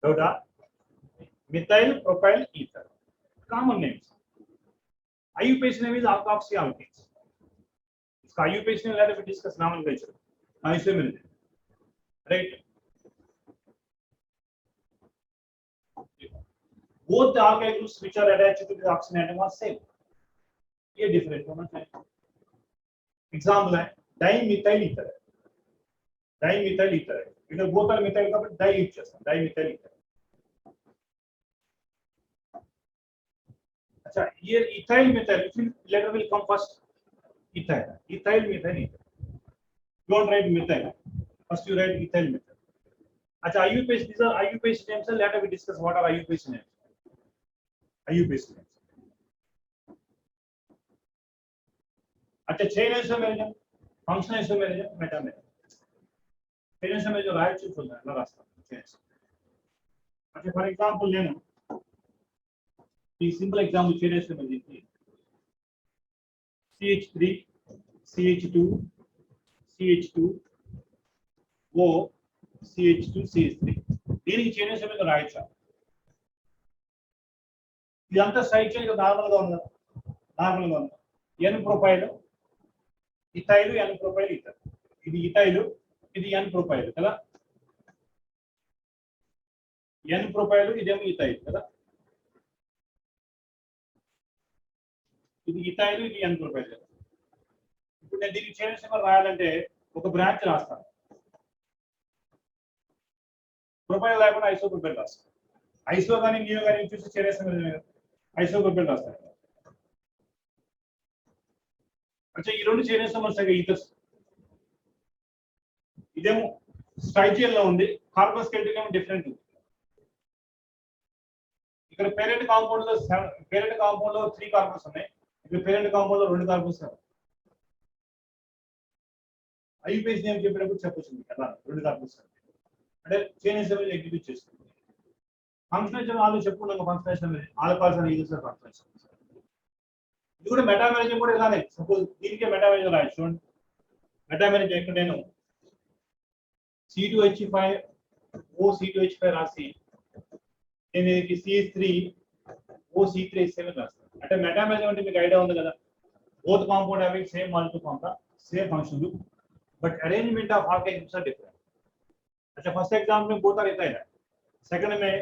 A: doubt methyl propyl ether common names IUPAC name is alkoxy alkanes इसका IUPAC name later we discuss nomenclature isomerism right both the alkyl groups which are attached to the oxygen atom are same ये different होना चाहिए example है dimethyl ether है because both are methyl का but di use చేస్తాం dimethyl ether अच्छा here ethyl methyl which letter will come first ethyl methyl ether don't write methyl first you write ethyl methyl अच्छा IUPAC these are IUPAC names and later we discuss what are IUPAC names अच्छा chain isomerism functional isomerism metamerism chain isomerism right चीज होता है ना रास्ता अच्छा for example लेना simple example chain isomerism CH3 CH2 CH2 O CH2 CH3 దీనికి changes ఏమైనా రాయొచ్చా? ఇదంతా సైడ్ చైన్ నార్మల్ గా ఉంది, N profile ethyl, N profile ethyl, ఇది ఇథైల్, ఇది N ప్రొఫైల్ కదా, N ప్రొఫైల్ ఇదేమో ఇథైల్ కదా, ఇది ఇథైల్, ఇది N ప్రొఫైల్ కదా. ఇప్పుడు నేను దీనికి చేంజెస్ ఏమైనా రాయాలంటే ఒక బ్రాంచ్ రాస్తాను, ప్రొఫైల్ లేకుండా ఐసో ప్రొఫైల్ రాస్తాను. ఐసో కానీ నియో కానీ చూసి చేరేస్తాను, ఐసో ప్రొఫైల్ రాస్తాను. అంటే ఈ రెండు చేరేస్తాం సరిగా ఈథర్స్. ఇదేమో స్ట్రైచైన్ లో ఉంది, కార్బన్ స్కెల్టన్ ఏమో డిఫరెంట్ ఉంది. ఇక్కడ పేరెంట్ కాంపౌండ్ లో 3 కార్బన్స్ ఉన్నాయి, ఇక్కడ పేరెంట్ కాంపౌండ్ లో 2 కార్బన్స్ ఉన్నాయి. ఐయుపిఎస్ నేమ్ చెప్పినప్పుడు చెప్పొచ్చు కదా 2 కార్బన్స్ అంటే చేంజెస్ ఏమైనా ఎగ్జిక్యూట్ చేస్తుంది. ఫంక్షనల్ ఆల్రెడీ చెప్పుకున్నాం, ఫంక్షనల్ ఆల్కహాల్స్ అని ఇది సార్ ఫంక్షనల్. ఇది కూడా మెటామరేజం కూడా ఇలానే, సపోజ్ దీనికే మెటామరేజం రాయొచ్చు. చూడండి మెటామరేజం ఇక్కడ నేను C2H5 O C2H5 రాసి నేను దీనికి C3 O C3H7 రాస్తాను. అంటే మెటామరేజం అంటే మీకు ఐడియా ఉంది కదా, both compound having same molecule formula, same function group, but arrangement of alkyl groups are different. अच्छा फर्स्ट एग्जाम्पल में both are ethyl है, सेकंड में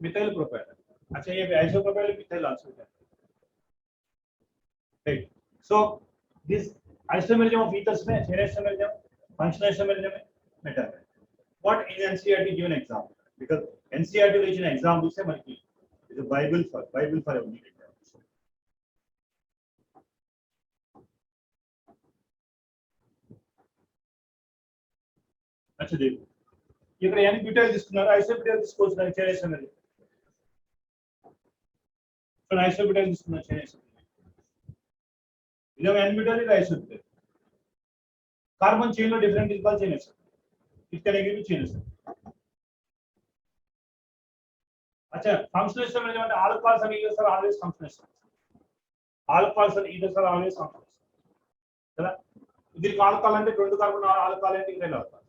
A: मिथाइल प्रोपाइल है. अच्छा ये आइसोप्रोपाइल मिथाइल आल्सो है, right? So this isomerism of ethers में isomerism, functional isomerism में metamerism. What in NCERT given example? Because NCERT లో ఇచ్చిన ఎగ్జాంపుల్స్ మనకి ఇది బైబిల్ ఫర్ ఎవరీ ఎగ్జాంపుల్స్. अच्छा देखो ఇక్కడ n బ్యూటైల్ తీసుకున్నారు, ఐసోబ్యూటైల్ తీసుకోవచ్చు, దానికి చేరేసాను. సో ఐసోబ్యూటైల్ తీసుకున్నారు, చేరేసాను. ఇదేమో n బ్యూటైల్, ఇది ఐసోబ్యూటైల్. కార్బన్ చైన్ లో డిఫరెంట్ ఇన్వాల్వ్ చేనేసారు, ఇక్కడ ఎగిరి చేనేసారు. अच्छा फंक्शनल isomerism అంటే alcohols and ethers are always functional isomerism, alcohols and ethers are always functional కదా. దీనికి ఆల్కహాల్ అంటే 2 కార్బన్ ఆల్కహాల్ అంటే ఇథైల్ ఆల్కహాల్,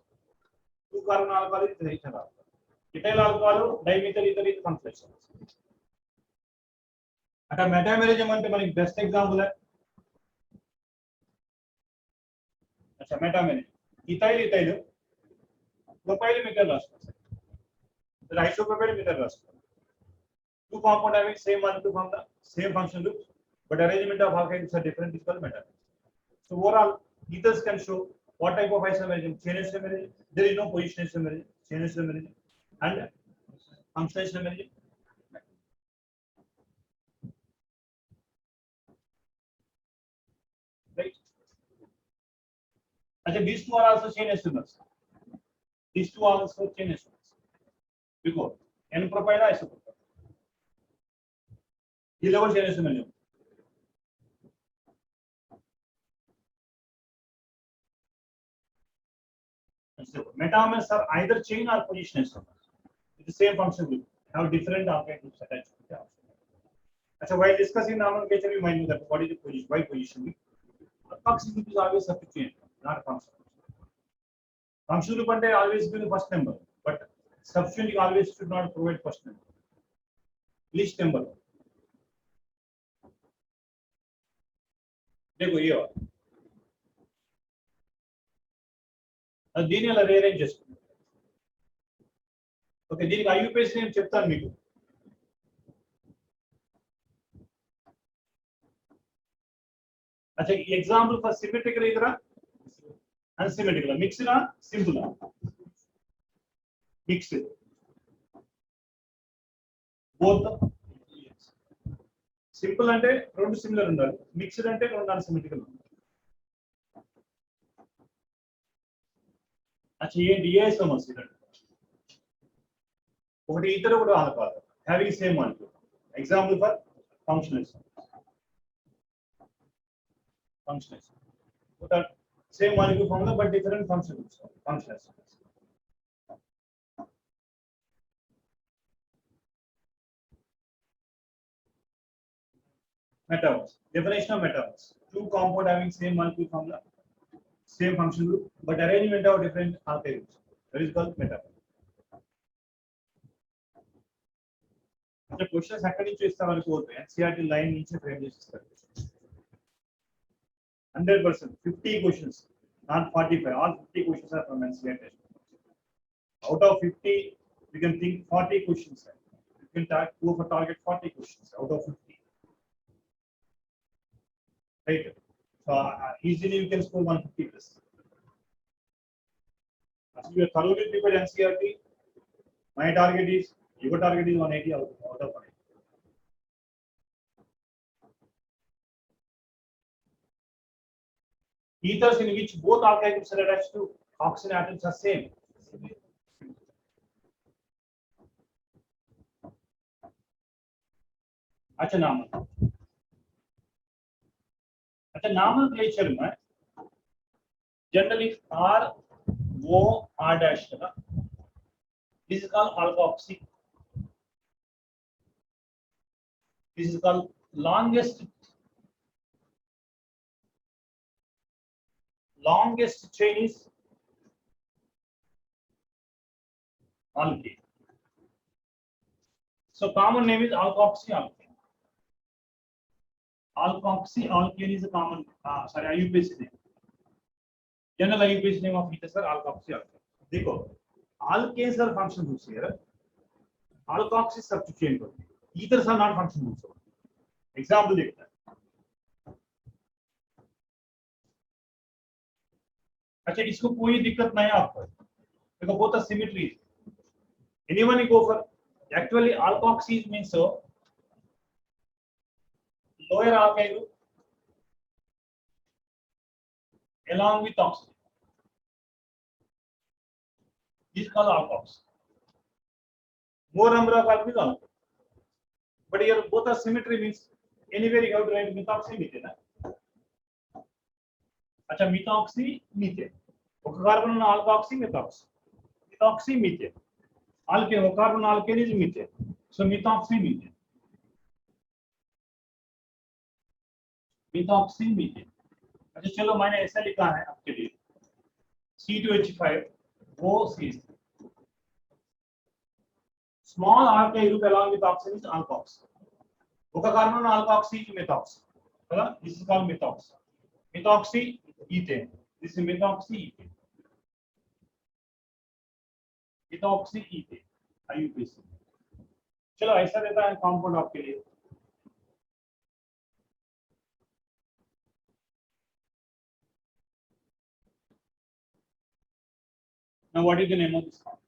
A: 2 కార్బన్ ఆల్కహాల్ ఇది ethyl alcohol, ethyl alcohol dimethyl ether ఇది ఫంక్షనల్ isomerism. అంటే మెటామెరిజం అంటే మనకి బెస్ట్ ఎగ్జాంపుల్ है. अच्छा मेटामेरिजम इथाइल प्रोपाइल मिथाइल रास्ता है, आइसोप्रोपाइल मिथाइल रास्ता. 2 compound having same molecule formula, same function group, but arrangement of alkyls are different is called metamerism. So overall ethers can show what type of isomerism: chain isomerism, there is no position isomerism, chain isomerism and functional isomerism. Right? अच्छा these two are also chain isomers. These two are also chain isomers. Because N propyl isopropyl. ये level chain isomerism. Metamers are either chain or position isomers. It's the same function group. Have different alkyl groups attached to them. अच्छा while discussing nomenclature, you might know that what is the position, why position group. Functional group is always substituent, not functional. Functional group ante always be the first number, but substituent always should not provide first number, least number. देखो ये अब దీని అలా rearrange చేసుకుందాం. Okay దీనికి IUPS నేను చెప్తాను మీకు. अच्छा एग्जांपल फॉर सिमेट्रिकल इधर unsymmetrical mixed simple mixed both simple అంటే రెండు సిమిలర్ ఉండాలి, మిక్స్డ్ అంటే రెండు అన్సిమెట్రికల్ ఉండాలి. अच्छा ये డిఐసోమర్స్ ఇదండి, ఒకటి ఇతర ఒకటి alcohol having same molecule. Example for functional that same molecule formula but different functions, functions. Metamers, definition of metamers: 2 compound having same molecule formula, same function group, but arrangement of different alkyl groups. That is called meta. The questions ఎక్కడి నుంచి ఇస్తామని కోరుతాయి NCERT line నుంచి frame చేసి ఇస్తారు 100%, 50 questions, not 45. All 50 questions are from NCERT. Out of 50, we can think 40 questions. You can go for target 40 questions out of 50. Right? So easily you can score 150 plus. As you are thoroughly prepared NCERT, my target is, your target is 180 out of 100. Ethers in which both alkyl groups are attached to oxygen atoms are same. अच्छा nomenclature में generally R O R dash है. This is called alkoxy. This is called longest chain is alkane. So common name is alkoxy alkane. Alkoxy alkane is a common IUPAC name. General IUPAC name of ethers are alkoxy alkane. देखो alkanes are function groups here. Alkoxy substituent होते हैं. Ethers are not function groups. Example देखते हैं. अच्छा इसको कोई दिक्कत नहीं है आपको. देखो both are symmetries. Anyone you go for. Actually, alkoxy means so lower alkyl group along with oxygen. This is called alkoxy. More number of alkyl is alkyl. But here both are symmetry means anywhere you have to write methoxy methane. अच्छा methoxy methane. ఒక carbon ఉన్న alkoxy methoxy. Methoxy methane. Alkane carbon alkane is methane. So methoxy methane. Methoxy methane. अच्छा चलो मैंने ऐसा लिखा है आपके लिए C2H5 OCH. Small alkyl group along with oxygen is alkoxy. Okay, carbon alkoxy is methoxy. This is called methoxy. Methoxy ethane. This is methoxy ethane. Methoxy ethane. IUPAC. चलो ऐसा देता है कंपाउंड आपके लिए. Now what is the name of this compound?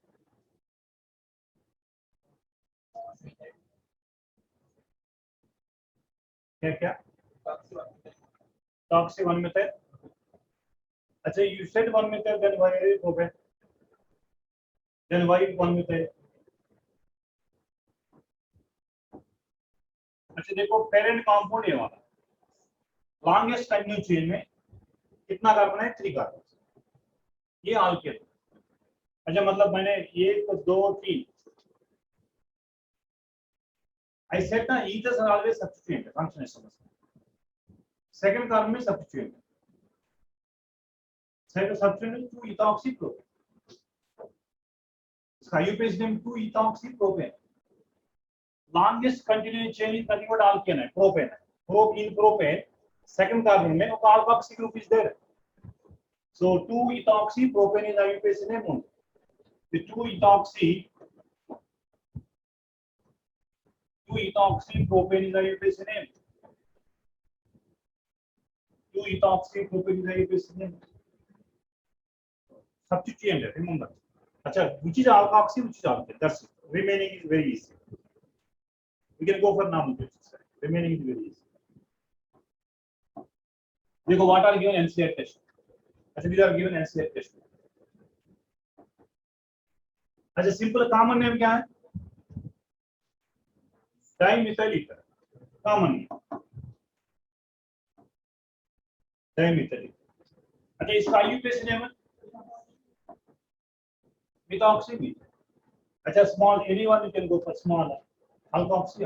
A: क्या taxi 1 methyl. अच्छा you said 1 methyl, then why is it propane? Then why 1 methyl? अच्छा देखो पेरेंट कंपाउंड ये वाला लॉन्गेस्ट कंटिन्यूस चेन में कितना कार्बन है 3 कार्बन. ये alkane. अच्छा मतलब मैंने 1 2 3 I said that ethers are always substituent. Function is समझ. Second carbon में substituent. Second substituent is 2-ethoxypropane. इसका IUPAC name 2-ethoxypropane. Longest continuous chain is nothing but alkane है, propane है. In propane, second carbon में एक alkoxy group is there. So 2-ethoxypropane is IUPAC name only. The 2-ethoxypropane is IUPAC name. 2-ethoxypropane is IUPAC name. Substituent, remember. Acha, which is alkoxy, which is alkane. That's it. Remaining is very easy. We can go for nomenclature. Remaining is very easy. देखो what are given NCERT test. अच्छा these are given NCERT test. अच्छा simple common name क्या है? Dimethyl ether. Common name. Dimethyl ether. अच्छा इसका IUPAC name है methoxy methane. अच्छा small anyone you can go for small alkoxy.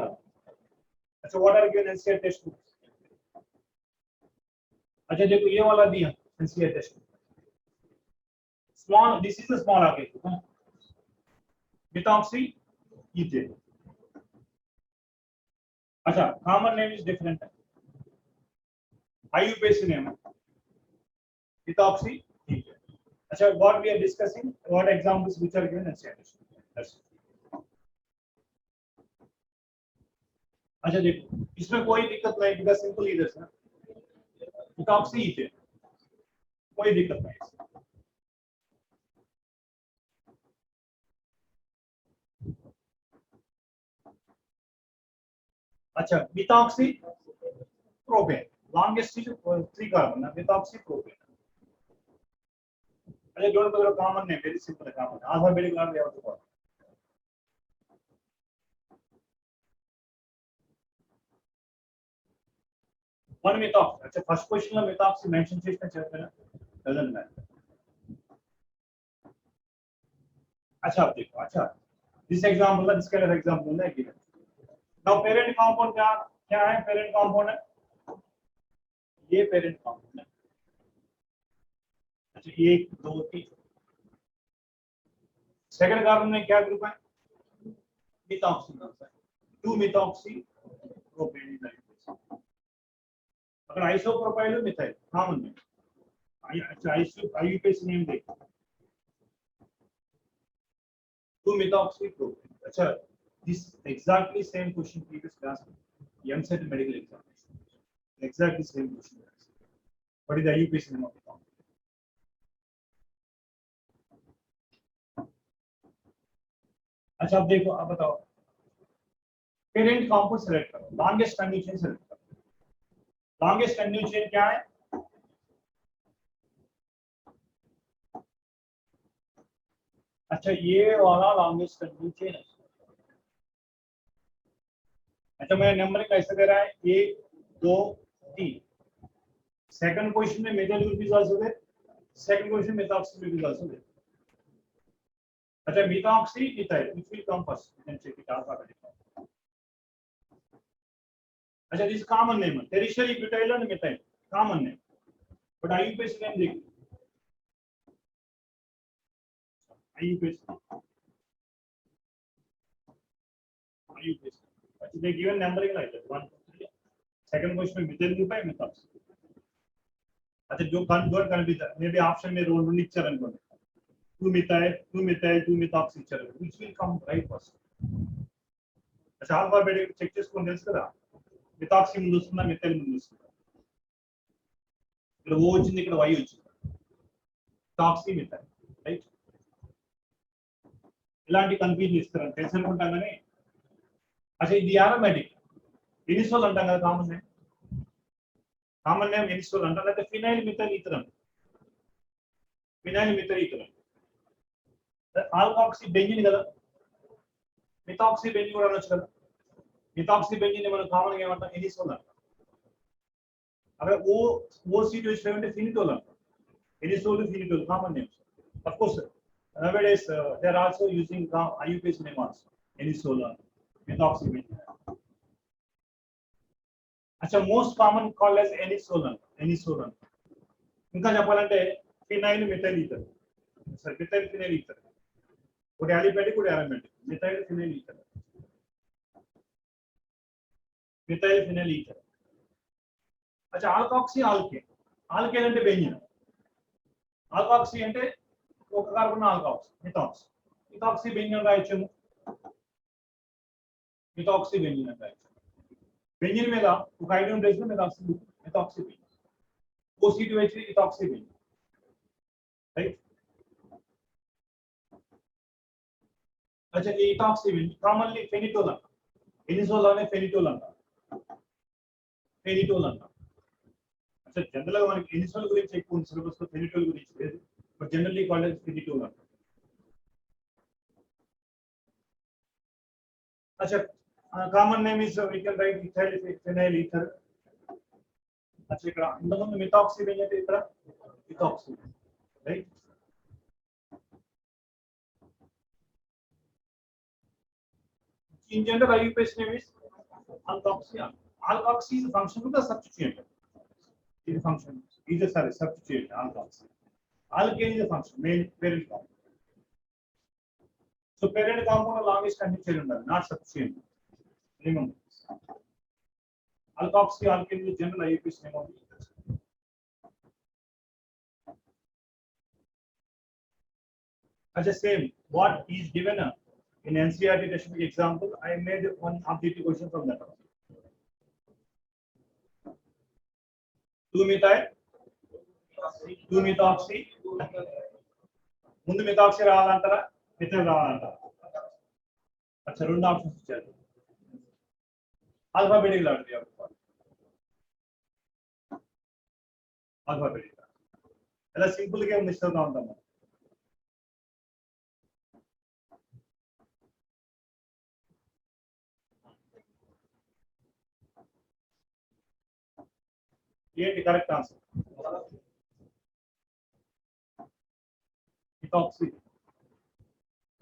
A: अच्छा what are given NCERT test? अच्छा देखो ये वाला दिया NCERT test. Small, this is a small r case. Methoxy ethane. Acha, common name is different. IUPAC name. Methoxy ethane. Acha, what we are discussing, what examples which are given and said. That's it. अच्छा देखो इसमें कोई दिक्कत नहीं because simple इधर से methoxy ethane कोई दिक्कत नहीं अच्छा methoxy propane longest is 3 carbon ना methoxy propane अच्छा don't bother common name very simple common alphabetic order we have to follow one methoxy अच्छा first question में methoxy mention చేసిన చెప్పాను doesn't matter अच्छा आप देखो अच्छा this example this kind of example है given now parent compound क्या है parent compound है ये parent compound है अच्छा 1 2 3 सेकंड कार्बन में क्या ग्रुप है methoxy ग्रुप है 2 methoxy propane अगर आइसोप्रोपाइल मिथाइल कॉमन में अच्छा आईयूपीएस नेम देखो 2 methoxy propane अच्छा this exactly same question previous class MSET medical examination exactly same question what is the IUPAC name of the compound अच्छा अब देखो अब बताओ पेरेंट कंपाउंड सेलेक्ट करो लॉन्गेस्ट कंडीशन सेलेक्ट करो लॉन्गेस्ट कंडीशन क्या है अच्छा ये वाला लॉन्गेस्ट कंडीशन है अच्छा मैं नंबर कैसे दे रहा है 1 2 3 सेकंड क्वेश्चन में methyl group is also there second question methoxy group is also there अच्छा methoxy methyl which will come first you can check it alphabetically अच्छा this common name tertiary butyl and methyl common name but IUPAC name देखो IUPAC अच्छा they given numbering like that 1 2 3 second question में methyl group है methoxy अच्छा जो convert confusion may be option में role rule इచ్చారు అనుకోండి 2 methyl 2 methoxy ఇచ్చారు which will come right first अच्छा ఆల్ఫాబెటిక్ చెక్ చేసుకొని తెలుసు కదా methoxy ముందు వస్తుందా methyl ముందు వస్తుందా ఇక్కడ O వచ్చింది ఇక్కడ Y వచ్చింది methoxy methyl రైట్ ఇలాంటి కన్ఫ్యూజన్ ఇస్తారు తెలుసు అనుకుంటాం కానీ अच्छा ఇది aromatic ఎనిసోల్ అంటాం కదా కామన్ నేమ్ ఎనిసోల్ అంటారు లేదా phenyl methyl ether phenyl methyl ether alkoxy benzene కదా మిథాక్సీ బెంజీన్ కూడా అనొచ్చు కదా మిథాక్సీ బెంజీన్ మనం కామన్ గా ఏమంటాం ఎనిసోల్ అంటాం అక్కడ OC2 అంటే ఫినిటోల్ అంటాం anisole phenetole common names of course nowadays they are also using IUPAC name also enisol methoxy benzene अच्छा most common called as anisole ఇంకా చెప్పాలంటే phenyl methyl ether sir methyl phenyl ether ఒకటి aliphatic ఒకటి aromatic methyl phenyl ether अच्छा alkoxy alkane అంటే benzene alkoxy అంటే ఒక carbon alkoxy methoxy benzene రాయొచ్చు మిథాక్సీ బెంజీన్ అని రాయొచ్చు బెంజీన్ మీద ఒక హైడ్రోజన్ ప్లేస్ లో methoxy benzene OC2H methoxy benzene right अच्छा ये methoxy benzene commonly phenitol అంట ఎనిసోల్ అనే ఫెనిటోల్ అంట अच्छा जनरल గా మనకి ఎనిసోల్ గురించి ఎక్కువ సిలబస్ లో ఫెనిటోల్ గురించి లేదు బట్ జనరల్లీ కాల్డ్ as ఫెనిటోల్ అంట अच्छा common name is we can write ethyl phenyl ether अच्छा ఇక్కడ ఇంతకుముందు మిథాక్సీ బెంజీన్ అంటే ఇక్కడ methoxy right in general IUPAC name is alkoxy is a function of the substituent is a function is a sorry substituent alkoxy Alkane is a function, main parent compound. So parent compound longest continuous chain undaలి, not sufficient. Remember. Alkoxy alkane is general IUPAC name of the ethers. As the same, what is given in NCERT textbook example, I made one objective question from that. 2-methyl, 2-methoxy, ముందు methoxy రావాలంటారా methyl రావాలంటారా? అచ్చా రెండు options ఇచ్చారు. Alphabetical order alphabetical ఎలా simple గా miss అవుతా ఉంటాం. ఏంటి correct answer? Methoxy.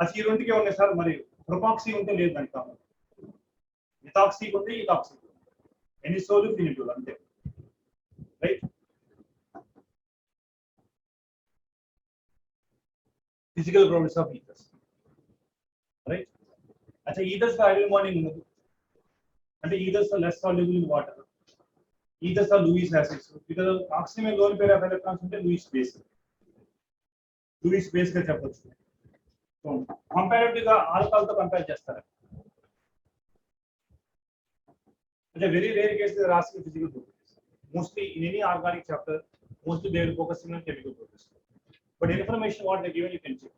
A: అసలు ఈ రెండుకే ఉన్నాయి సార్, మరి ప్రొపాక్సీ ఉంటే లేదు దానికి కావాలి. మిథాక్సీ ఉంది, ఇథాక్సీ ఉంది, ఎనిసోల్ ఫినిటోల్ అంతే, right? Physical properties of ethers, right? అచ్చా ఈథర్స్ ఐడియల్ మార్నింగ్ ఉండదు అంటే ethers less soluble in water, ethers are Lewis acids. Because oxygen మీద లోన్ పేర్ ఆఫ్ ఎలక్ట్రాన్స్ ఉంటే లూయిస్ బేస్, లూయిస్ బేస్ గా చెప్పొచ్చు. Comparative గా alcohol తో కంపేర్ చేస్తారు. అంటే వెరీ రేర్ కేసెస్ రాసిన physical properties. Mostly in any organic chapter mostly they are focusing on chemical properties. But information what they given you can check.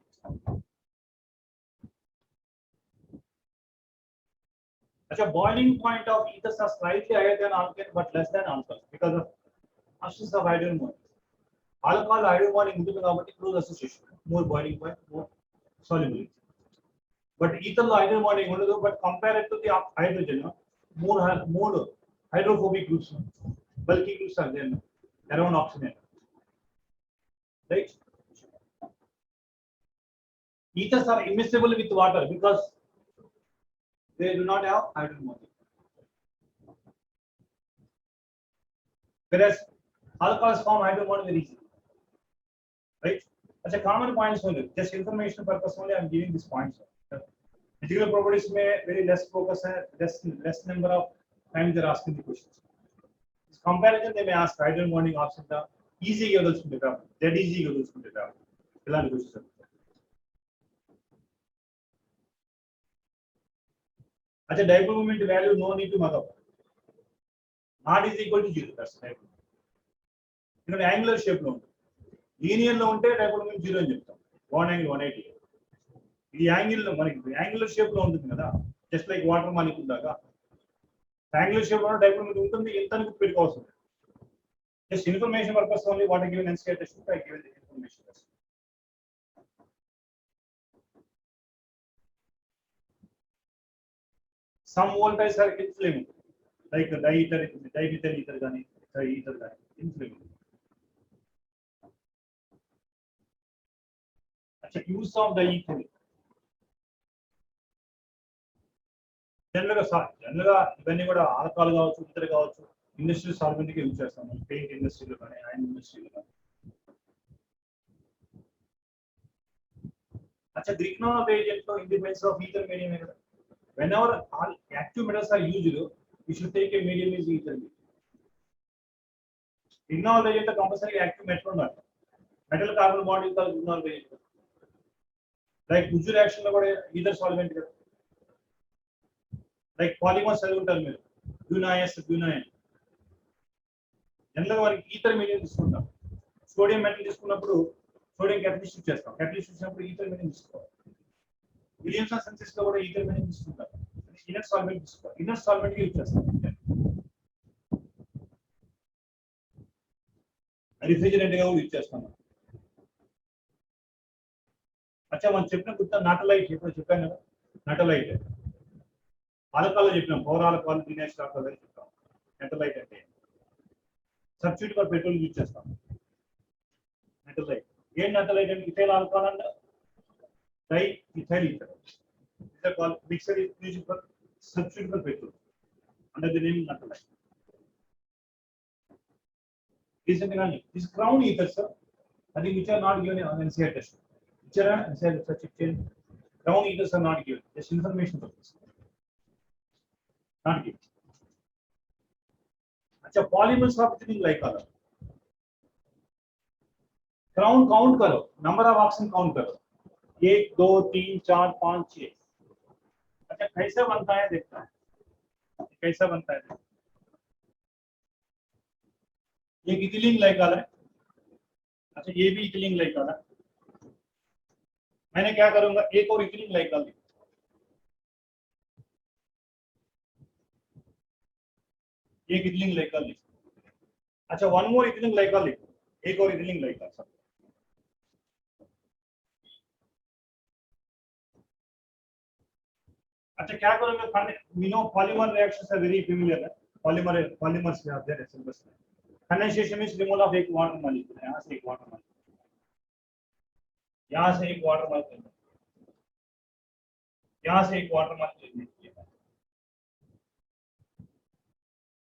A: Actually, boiling point of ethers are slightly higher than alkane but less than alcohol because of absence of hydrogen bond. Alcohol hydrogen bond ఉంటుంది కాబట్టి close association, more boiling point, more solubility. But ether లో hydrogen bonding ఉండదు, but compared to the hydrogen, more hydrophobic groups, bulky groups are there around oxygen, right? Ethers are immiscible with water because they do not have hydrogen bonding. Whereas alcohols form hydrogen bond very easily, right? That's a common points only. Just information purpose only I am giving these points. Physical properties may very less focus and less number of times they are asking the questions. This comparison they may ask hydrogen bonding option the easy levels to develop, dead easy levels to develop. Ilan questions. At a dipole moment value no need to mark up. Not is equal to 0. That's dipole. You know, angular shape lo unte. Linear lo unte dipole moment 0 అని చెప్తాం. 1 angle 180. ఇది angle లో మనకి angular shape లో ఉంటుంది కదా, just like water molecule దాకా angular shape లో డైపోల్ మీద ఉంటుంది. ఎంత అని పెట్టుకోవాల్సింది. Just information purpose only what given NCERT text I given the information. Some voltage are inflammable like dimethyl ether గాని ఈథర్ గాని ఇన్ఫ్లేమబుల్. అచ్చా యూస్ ఆఫ్ డైఈథర్ జనరల్గా ఇవన్నీ కూడా ఆల్కహాల్ కావచ్చు, ఇతర కావచ్చు, ఇండస్ట్రియల్ సాల్వెంట్ కి యూజ్ చేస్తాం. పెయింట్ ఇండస్ట్రీలో కానీ ఐరన్ ఇండస్ట్రీలో కానీ. అచ్చా గ్రిగ్నాల్ ఏజెంట్ లో ఇండిపెండెన్స్ ఆఫ్ ఈథర్ మీడియం కదా. whenever all active metals are used, we should take a medium is ether. Grignard agent compulsory active metal unnaru. Metal carbon bond is the Grignard agent. Like Uju reaction lo kuda ether solvent kada. Like polymer solvent are mere butane. Generally మనకి ether medium తీసుకుంటాం. Sodium metal తీసుకున్నప్పుడు sodium catalyst use చేస్తాం. Catalyst చేసినప్పుడు ether medium తీసుకోవాలి. Williamson సెన్సిస్ లో కూడా ether medium తీసుకుంటాం. Inner solvent తీసుకోవాలి. ఇన్నర్ సాల్వెంట్ యూజ్ చేస్తాం. రిఫ్రిజిరెంట్ గా యూజ్ చేస్తాం. అచ్చా మనం చెప్పిన గుర్త నాటలైట్ ఎప్పుడు చెప్పాను కదా, నాటలైట్ ఆల్కహాల్ చెప్పినాం. పవర్ ఆల్కహాల్ డినేష్ ఆల్కహాల్ అని చెప్తాం. నాటలైట్ అంటే సబ్స్టిట్యూట్ ఫర్ పెట్రోల్ యూజ్ చేస్తాం. నాటలైట్ ఏం నాటలైట్ అంటే ethyl alcohol and die ethyl ether. These are called mixture is used for substitute for petrol under the name natalite. Recently, this crown ether, sir, I think which are not given on NCR test. Which are NCR such change. Crown eaters are not given. Just information purpose. Not given. अच्छा polymers of इतनी like करो. Crown count करो. Number of oxygen count करो. 1 2 3 4 5 6. अच्छा कैसे बनता है देखता है. कैसा बनता है? ये इथिलीन ग्लाइकॉल है. अच्छा ये भी इथिलीन ग्लाइकॉल है. मैंने क्या करूंगा एक और इथिलीन ग्लाइकॉल लिखूं. एक इथिलीन ग्लाइकॉल लिखूं. अच्छा वन मोर इथिलीन ग्लाइकॉल लिखूं. एक और इथिलीन ग्लाइकॉल सब. अच्छा क्या करूंगा we know polymer reactions are very familiar है. polymers we have there syllabus में. Condensation means removal of एक water molecule. यहाँ से एक water molecule. यहाँ से एक वाटर मॉलिक्यूल. यहाँ से एक वाटर मॉलिक्यूल.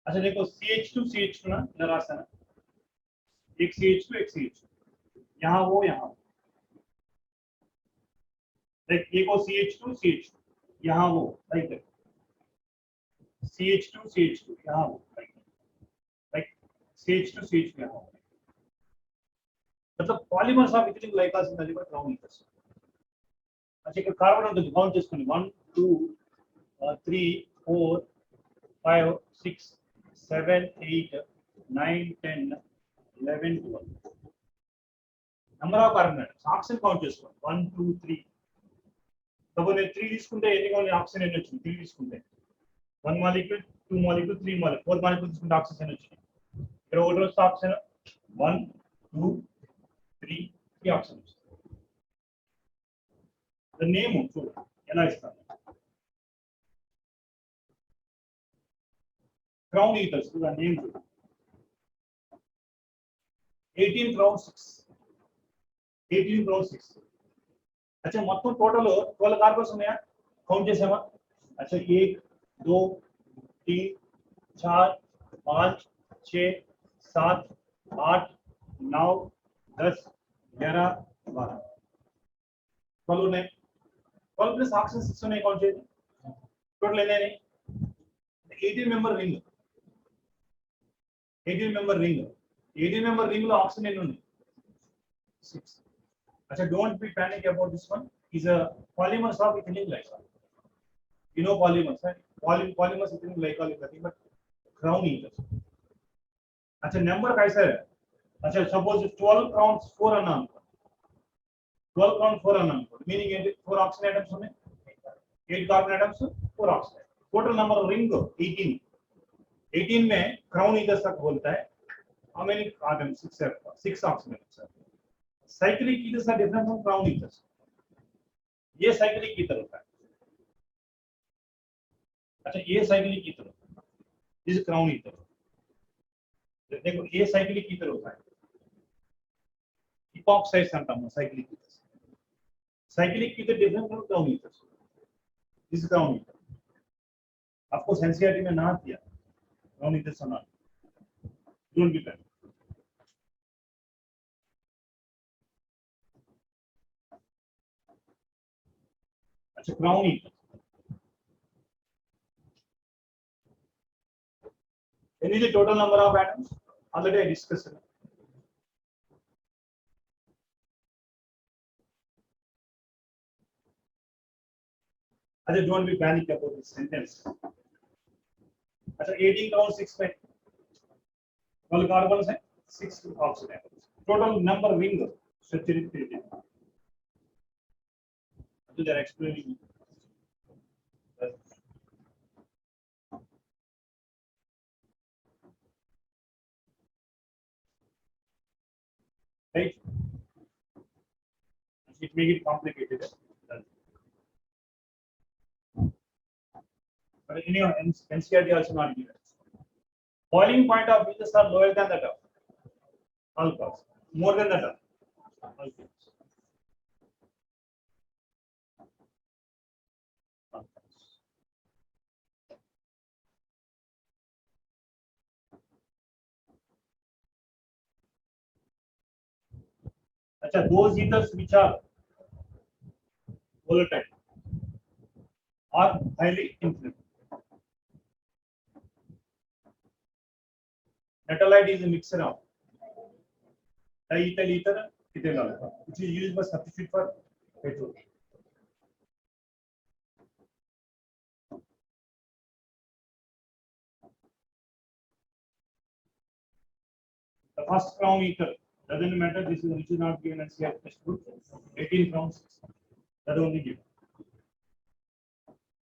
A: अच्छा देखो CH2 ना इधर आता है ना. एक CH2 एक CH2. यहाँ वो यहाँ. देख एक और CH2 यहाँ वो राइट है. CH2 यहाँ वो राइट. CH2 यहाँ वो. मतलब polymers of ethylene glycol in the liver crown eaters. अच्छा ఇక్కడ కార్బన్ ఉంటుంది కౌంట్ చేసుకోండి 1 2 3 4 5 6 7 8 9 10 11 12. Number of carbon atoms. Oxygen count చేసుకోండి 1 2 3. సపోజ్ నేను 3 తీసుకుంటే ఎన్ని ఆక్సిజన్ ఎన్ని వచ్చింది? 3 తీసుకుంటే 1 మాలిక్యూల్ 2 మాలిక్యూల్ 3 మాలిక్యూల్ 4 మాలిక్యూల్ తీసుకుంటే ఆక్సిజన్ వచ్చింది. ఇక్కడ ఒకటి వస్తే ఆక్సిజన్ 1 2 3 3 ఆక్సిజన్. The name చూడు ఎలా ఇస్తాను. crown eaters the name చూడు. 18 crown 6. 18 crown 6. अच्छा మొత్తం టోటల్ 12 కార్బన్స్ ఉన్నాయా? కౌంట్ చేసామా? अच्छा 1 2 3 4 5 6 7 8 9 10 11 12. 12 ఉన్నాయి. 12 प्लस ऑक्सीजन 6 ఉన్నాయి కౌంట్ చేయండి. టోటల్ ఎన్ని అయినాయి? 18 member ring. 18 member ring. 18 member ring లో ఆక్సిజన్ ఎన్ని ఉన్నాయి? 6. अच्छा don't be panic about this one. Is a polymers of ethylene glycol. You know polymers, right? Polymers ethylene glycol is nothing but crown eaters. अच्छा number कैसा है? अच्छा suppose 12 crowns 4 अन्ना. 12 crowns 4 अन्ना. Meaning 4 oxygen atoms होंगे. 8 carbon atoms 4 oxygen. Total number of ring 18. 18 में crown eaters तक बोलता है. How many atoms? 6 oxygen atoms. Cyclic ethers are different from crown ethers. ये साइक्लिक ईथर होता है. अच्छा ये साइक्लिक ईथर होता है. This crown ether. देखो ये साइक्लिक ईथर होता है. इपॉक्साइड्स अंटाम cyclic ethers. Cyclic ether different from crown ethers. This crown ether. आपको एनसीईआरटी में ना दिया क्राउन ईथर्स ना. Don't be panic. अच्छा crown eater. Any the total number of atoms? Already I discussed it. अच्छा don't be panic about this sentence. अच्छा 18 crown 6 में 12 carbons हैं 6 oxygen atoms. Total number ring structure is 18. So they are explaining. Right? It make it complicated. But anyhow, NCERT also not given. Boiling point of Venus are lower than that of alcohols. More than that of alcohols. अच्छा, those ethers which are volatile are highly inflammable. Metalloid is a mixture of diethyl ether, ethyl alcohol, which is used as substitute for petrol. The first crown ether doesn't matter. This is which is not given as CR textbook. 18 crowns that only given.